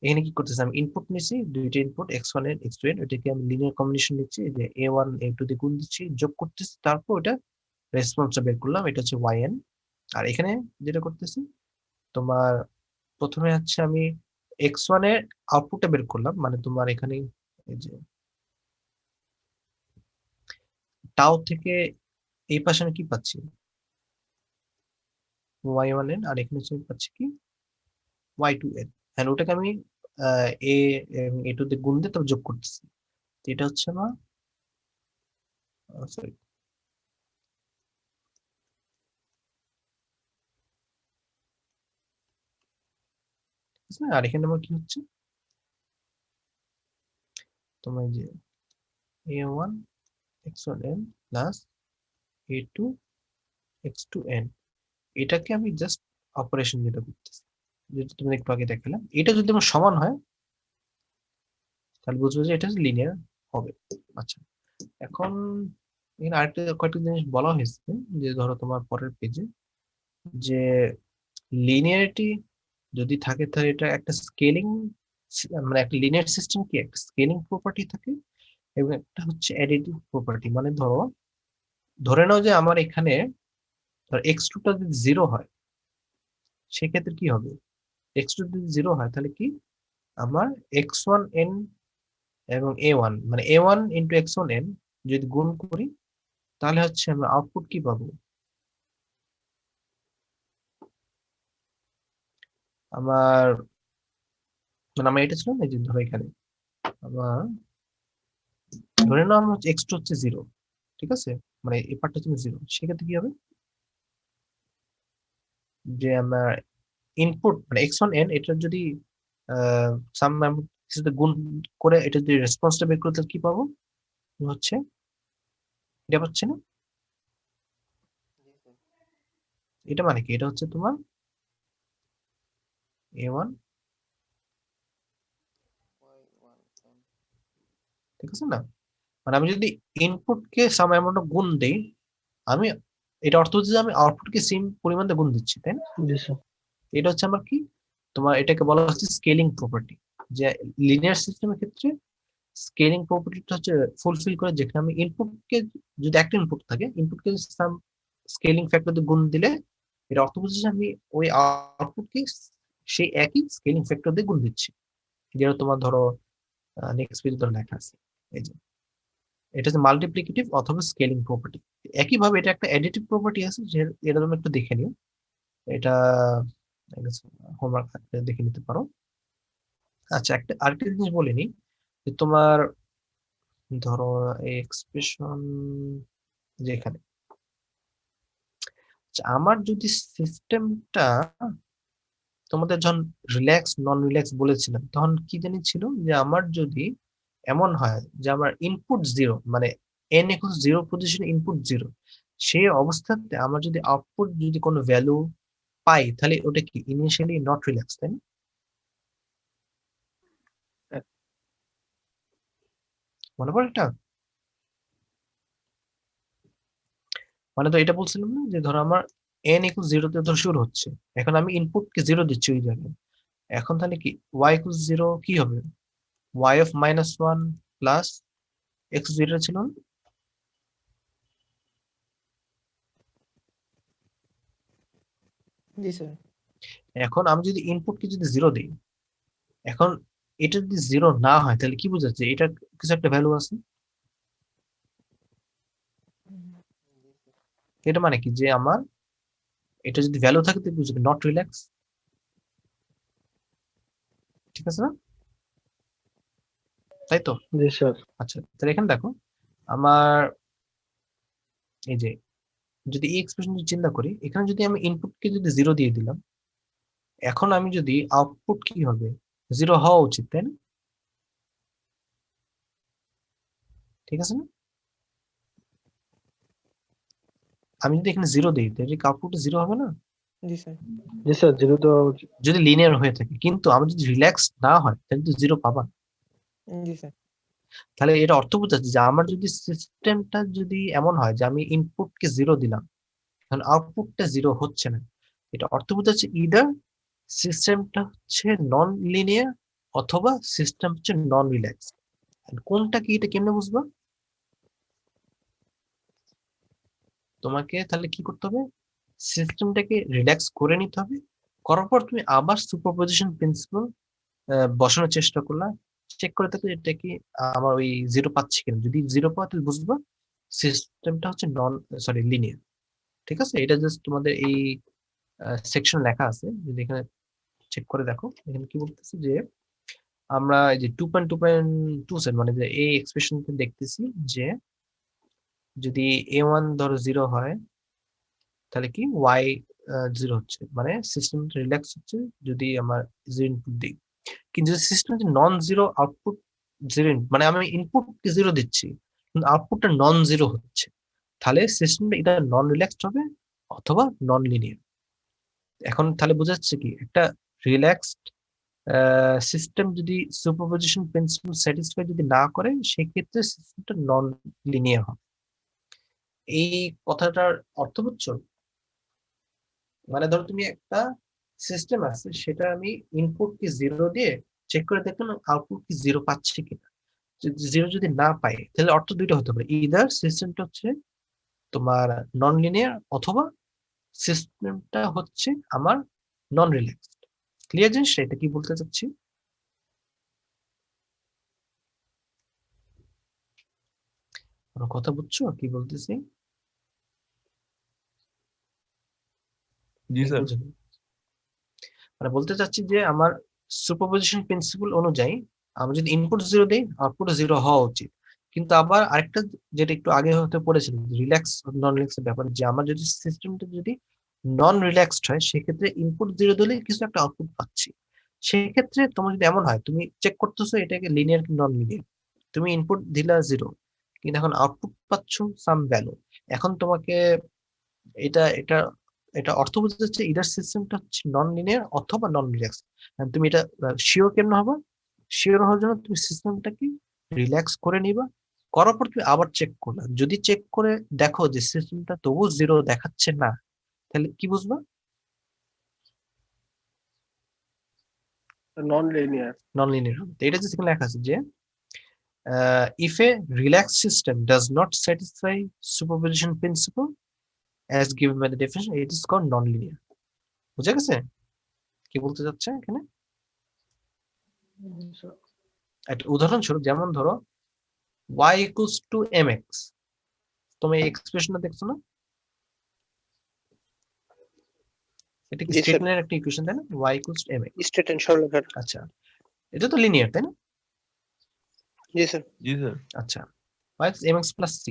এখানে কি করতেছে, আমি ইনপুট নিচ্ছি দুইটা ইনপুট x1 এর x2 এর, এটাকে আমি লিনিয়ার কম্বিনেশন নিচ্ছি যে a1 a2 দিয়ে গুণ দিচ্ছি, যোগ করতেছি, তারপর এটা রেসপন্সটা বের করলাম, এটা হচ্ছে yn। আর এখানে যেটা করতেছি তোমার প্রথমে হচ্ছে আমি x1 এর আউটপুটটা বের করলাম, মানে তোমার এখানে এই যে টাও থেকে এই পাশে আমি কি পাচ্ছি y1n, আর এখানে হচ্ছে আমি পাচ্ছি কি y2n, হ্যাঁ ওটাকে আমি a এবং a2 দিয়ে গুণ দিয়ে তবে যোগ করতেছি। তো এটা হচ্ছে আমার সরি আর এখানে আমার কি হচ্ছে তোমার যে a1 x1n plus a2 x2n, এটাকে আমি জাস্ট অপারেশন যেটা করতেছি, যেটা তুমি একটু আগে দেখালাম, এটা যদি আমার সমান হয় তাহলে বুঝবো যে এটা লিনিয়ার হবে। আচ্ছা, এখন এখানে আরেকটা কয়েকটা জিনিস বলা হয়েছে, যে ধরো তোমার পরের পেজে যে লিনিয়ারিটি যদি থাকে তাহলে এটা একটা স্কেলিং, মানে একটা লিনিয়ার সিস্টেম কি একটা স্কেলিং প্রপার্টি থাকে এবং একটা হচ্ছে অ্যাডিটিভ প্রপার্টি। মানে ধরো ধরে নাও যে আমার এখানে ধর x2 টা যদি 0 হয় সেক্ষেত্রে কি হবে, x2 যদি 0 হয় তাহলে কি আমার x1n এবং a1 মানে a1 ইন্টু x1n যদি গুণ করি তাহলে হচ্ছে আমরা আউটপুট কি পাবো, আমার মানে আমার এটা ছিল না যে ধরো এখানে আমার ধরে নাও আমার হচ্ছে x2 হচ্ছে 0, ঠিক আছে, মানে এই পার্টটা হচ্ছে 0, সেক্ষেত্রে কি হবে যে আমার ইনপুট মানে x1n এটা যদি সাম কিছুতে গুণ করে এটা যদি রেসপন্সটা বের করতে কি পাবো হচ্ছে এটা পাচ্ছি না, এটা মানে কি, এটা হচ্ছে তোমার a1, ঠিক আছে না? মানে আমি যদি ইনপুটকে সাম অ্যামাউন্ট গুণ দেই, আমি এটা অর্থ হচ্ছে যে আমি আউটপুটকে সেম পরিমাণে গুণ দিচ্ছি, তাই না? জি স্যার। এটা হচ্ছে আমার কি, তোমার এটাকে বলা হচ্ছে স্কেলিং প্রপার্টি, যে লিনিয়ার সিস্টেমের ক্ষেত্রে স্কেলিং প্রপার্টিটা হচ্ছে ফুলফিল করে, যেখানে আমি ইনপুটকে যদি একটা ইনপুট থাকে, ইনপুটকে সাম স্কেলিং ফ্যাক্টর দিয়ে গুণ দিলে এটা অর্থ বুঝছে যে আমি ওই আউটপুটকে সেই একই স্কেলিং ফ্যাক্টর দিয়ে গুণ দিচ্ছি, যেটা তোমার ধরো নেক্সট পেজে ধরো লেখা আছে, এই যে এটা হচ্ছে মাল্টিপ্লিকেটিভ অথবা স্কেলিং প্রপার্টি। একইভাবে এটা একটা অ্যাডিটিভ প্রপার্টি আছে, যে এটা তুমি একটু দেখে নিও, এটা হোমওয়ার্ক থাকলে দেখে নিতে পারো। আচ্ছা, আরেকটা জিনিস বলিনি, যে তোমার ধরো এক্সপ্রেশন যেখানে, আচ্ছা, আমার যদি সিস্টেমটা তোমাদের যখন রিল্যাক্স নন রিল্যাক্স বলেছিলাম, তখন কি জানি ছিল যে আমার যদি এমন হয় যে আমার ইনপুট জিরো, মানে n equal zero position input zero, সেই অবস্থাতে আমার যদি আউটপুট যদি কোনো ভ্যালু পাই, তাহলে ওটা কি ইনিশিয়ালি নট রিল্যাক্স, তাই না? মনে পড়ে এটা? মানে তো এটা বলছিলাম না যে ধরো আমার n ইকুয়াল জিরোতে ধর শুরু হচ্ছে, এখন আমি ইনপুটকে জিরো দিচ্ছি ওই জায়গায়, এখন তাহলে কি y ইকুয়াল জিরো কি হবে, y of minus one plus x zero ছিল না? জি স্যার। এখন আমি যদি ইনপুটকে যদি জিরো দিই, এখন এটা যদি জিরো না হয় তাহলে কি বোঝাচ্ছে, এটা কিছু একটা ভ্যালু আছে। এটা মানে কি যে আমার এটা যদি ভ্যালু থাকে তাহলে বুঝবে নট রিল্যাক্স, ঠিক আছে না? তাই তো? জি স্যার। আচ্ছা, তাহলে এখানে দেখো আমার এই যে যদি এই এক্সপ্রেশন চিন্তা করি, এখানে যদি আমি ইনপুটকে যদি জিরো দিয়ে দিলাম, এখন আমি যদি আউটপুট কি হবে, জিরো হওয়া উচিত, তাই না? ঠিক আছে না? আমি যদি এখানে জিরো দিই তাহলে আউটপুট জিরো হবে না? জি স্যার। জি স্যার, জিরো তো যদি লিনিয়ার হয়ে থাকে, কিন্তু আমি যদি রিল্যাক্স না হয় তাহলে তো জিরো পাবা। জি স্যার। তাহলে এটা অর্থ বোঝাচ্ছে যে আমার যদি সিস্টেমটা যদি এমন হয় যে আমি ইনপুটকে জিরো দিলাম, এখন আউটপুটটা জিরো হচ্ছে না, এটা অর্থ বোঝাচ্ছে ইদার সিস্টেমটা হচ্ছে নন লিনিয়ার অথবা সিস্টেম হচ্ছে নন রিল্যাক্স। কোনটা কি এটা কেমনে বুঝবো? তোমাকে তাহলে কি করতে হবে, সিস্টেমটাকে রিল্যাক্স করে নিতে হবে, করার পর তুমি আবার সুপারপজিশন প্রিন্সিপাল বসানোর চেষ্টা করলা, চেক করে দেখো এটা কি আমার ওই জিরো পাচ্ছি কিনা, যদি জিরো পাও তাহলে বুঝবো সিস্টেমটা হচ্ছে নন সরি লিনিয়ার। ঠিক আছে, এটা জাস্ট তোমাদের এই সেকশন লেখা আছে, যদি এখানে চেক করে দেখো, এখানে কি বলতেছে যে আমরা এই যে 2.2.2 সেট মানে যে এই এক্সপ্রেশনটা দেখতেছি, যে যদি a1 ধরো জিরো হয় তাহলে কি y জিরো হচ্ছে, মানে সিস্টেম রিল্যাক্স হচ্ছে যদি আমার জিরো ইনপুট দিই। কিন্তু যদি system non zero output zero, মানে আমি ইনপুট জিরো দিচ্ছি কিন্তু আউটপুটটা নন জিরো হচ্ছে, তাহলে সিস্টেমটা এটা নন রিল্যাক্সড হবে অথবা নন লিনিয়ার। এখন তাহলে বোঝা যাচ্ছে কি, একটা রিল্যাক্সড সিস্টেম যদি সুপারপজিশন প্রিন্সিপাল স্যাটিসফাই যদি না করে, সেক্ষেত্রে সিস্টেমটা নন লিনিয়ার হবে। এই কথাটার অর্থ বুঝছো? মানে ধরো তুমি একটা সিস্টেম আছে, সেটা আমি ইনপুট কি জিরো দিয়ে চেক করে দেখলাম আউটপুট কি জিরো পাচ্ছি কিনা, জিরো যদি না পাই তাহলে অর্থ দুইটা হতে পারে, ইদার সিস্টেমটা হচ্ছে তোমার নন লিনিয়ার অথবা সিস্টেমটা হচ্ছে আমার নন রিল্যাক্সড। ক্লিয়ার জিনিসটা, এটা কি বলতে চাচ্ছি? আমার কথা বুঝছো কি বলতেছি? জি স্যার। বুঝলি? মানে বলতে চাচ্ছি যে আমার সুপারপজিশন প্রিন্সিপাল অনুযায়ী আমি যদি ইনপুট জিরো দিই, আউটপুট জিরো হওয়া উচিত। কিন্তু আবার আরেকটা যেটা একটু আগে হতে পড়েছিল রিল্যাক্স নন রিল্যাক্স এর ব্যাপারে, যে আমার যদি সিস্টেমটা যদি নন রিল্যাক্সড হয়, সেক্ষেত্রে ইনপুট জিরো দিলে কিছু একটা আউটপুট পাচ্ছি, সেক্ষেত্রে তোমার যদি এমন হয় তুমি চেক করতেছো এটাকে লিনিয়ার কি নন লিনিয়ার, তুমি ইনপুট দিলা 0 কিন্তু এখন আউটপুট পাচ্ছ সাম ভ্যালু, এখন তোমাকে এটা এটা এটা অর্থ বোঝাচ্ছে ইদার সিস্টেমটা হচ্ছে নন লিনিয়ার অথবা নন রিল্যাক্স। তুমি এটা শিওর কেন হবে, শিওর হওয়ার জন্য তুমি সিস্টেমটাকে রিল্যাক্স করে নিবা, করার পর তুমি আবার চেক করলা, যদি চেক করে দেখো যে সিস্টেমটা তবু 0 দেখাচ্ছে না, তাহলে কি বুঝবা? Non linear. নন লিনিয়ার হবে। তো এটা যে সেখানে লেখা আছে যে if a relaxed system does not satisfy superposition principle as given by the definition, it is called non-linear. বুঝা গেছে কি বলতে যাচ্ছে এখানে? একটা উদাহরণস্বরূপ যেমন ধরো y equals to mx, তুমি এই এক্সপ্রেশনটা দেখছো না? এটা কি জি, স্যার। স্টেটমেন্টের একটা ইকুয়েশন তাই না? y equals to mx। State and সরলরেখা। আচ্ছা, এটা তো লিনিয়ার তাই না? জি স্যার। জি স্যার। আচ্ছা, y equals mx plus c,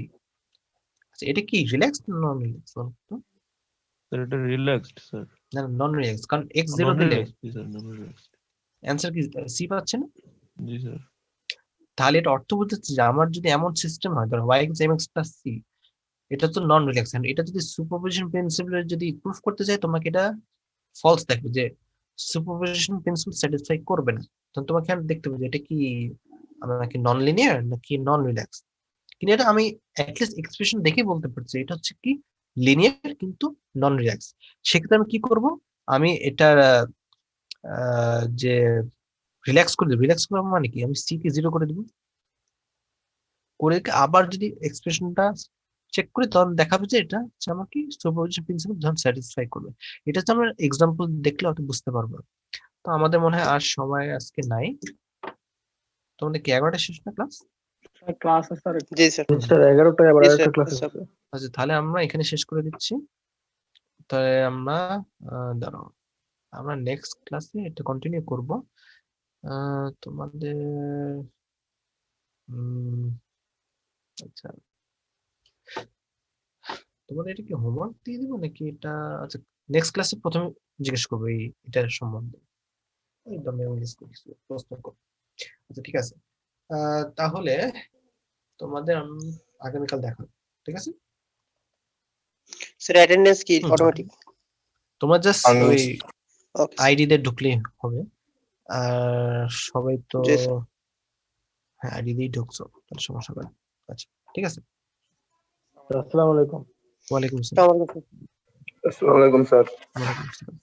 আচ্ছা এটা কি রিল্যাক্সড না নন রিল্যাক্স? স্যার এটা রিল্যাক্সড স্যার। না নন রিল্যাক্স, কারণ x 0 দিলে জি স্যার, নন রিল্যাক্সড। অ্যানসার কি c পাচ্ছে না? জি স্যার। তাহলে এটা অর্থ বুঝতেছে যে আমার যদি এমন সিস্টেম হয় ধরো y equals mx plus c, এটা তো নন রিল্যাক্স, এটা যদি সুপারপজিশন প্রিন্সিপলের যদি প্রুফ করতে চাই তোমাকে এটা ফলস থাকবে যে সুপারপজিশন প্রিন্সিপল স্যাটিসফাই করবে না, তখন তোমাকে দেখতে হবে যে এটা কি আমাকে নন লিনিয়ার নাকি নন রিল্যাক্স। কিন্তু এটা আমি অ্যাটলিস্ট এক্সপ্রেশন দেখে বলতে পারছি এটা হচ্ছে কি লিনিয়ার কিন্তু নন রিল্যাক্স। সেক্ষেত্রে আমি কি করব, আমি এটার যে রিল্যাক্স করে দেবো, রিল্যাক্স করা মানে কি আমি সি কে 0 করে দেবো, করে আবার যদি এক্সপ্রেশনটা চেক করি তখন দেখাবে যে এটা হচ্ছে আমাকে সুপারপজিশন প্রিন্সিপল যখন স্যাটিসফাই করবে। এটা হচ্ছে আমরা এক্সাম্পল দেখলে অত বুঝতে পারবো। তো আমাদের মনে হয় আর সময় আজকে নাই, তোমাদের কি 11টা শেষ না ক্লাস? ক্লাস আছে স্যার। জি স্যার। স্যার 11টায় আবার জি আরেকটা স্যার। Class sir. আছে। আচ্ছা তাহলে আমরা এখানে শেষ করে দিচ্ছি। তাহলে আমরা দাঁড়াও, আমরা নেক্সট ক্লাসে এটা কন্টিনিউ করব। তোমাদের আচ্ছা তোমাদের এটা কি হোমওয়ার্ক দিয়ে দিব নাকি এটা? আচ্ছা নেক্সট ক্লাসে প্রথমে জিজ্ঞেস করবো এটার সম্বন্ধে, একদম প্রশ্ন করবো। আচ্ছা ঠিক আছে, তাহলে তোমাদের আগামীকাল দেখা হবে, ঠিক আছে? স্যার অ্যাটেন্ডেন্স কি হুম, অটোমেটিক? তোমার জাস্ট ওই ওকে আইডি দিয়ে ঢুকলেই হবে। আর সবাই তো জি স্যার। হ্যাঁ আইডি দিয়ে ঢুকছো, তাহলে সমস্যা হবে না। আচ্ছা ঠিক আছে, আসসালামু আলাইকুম। ওয়ালাইকুম আসসালাম। আসসালামু আলাইকুম স্যার। ওয়ালাইকুম আসসালাম।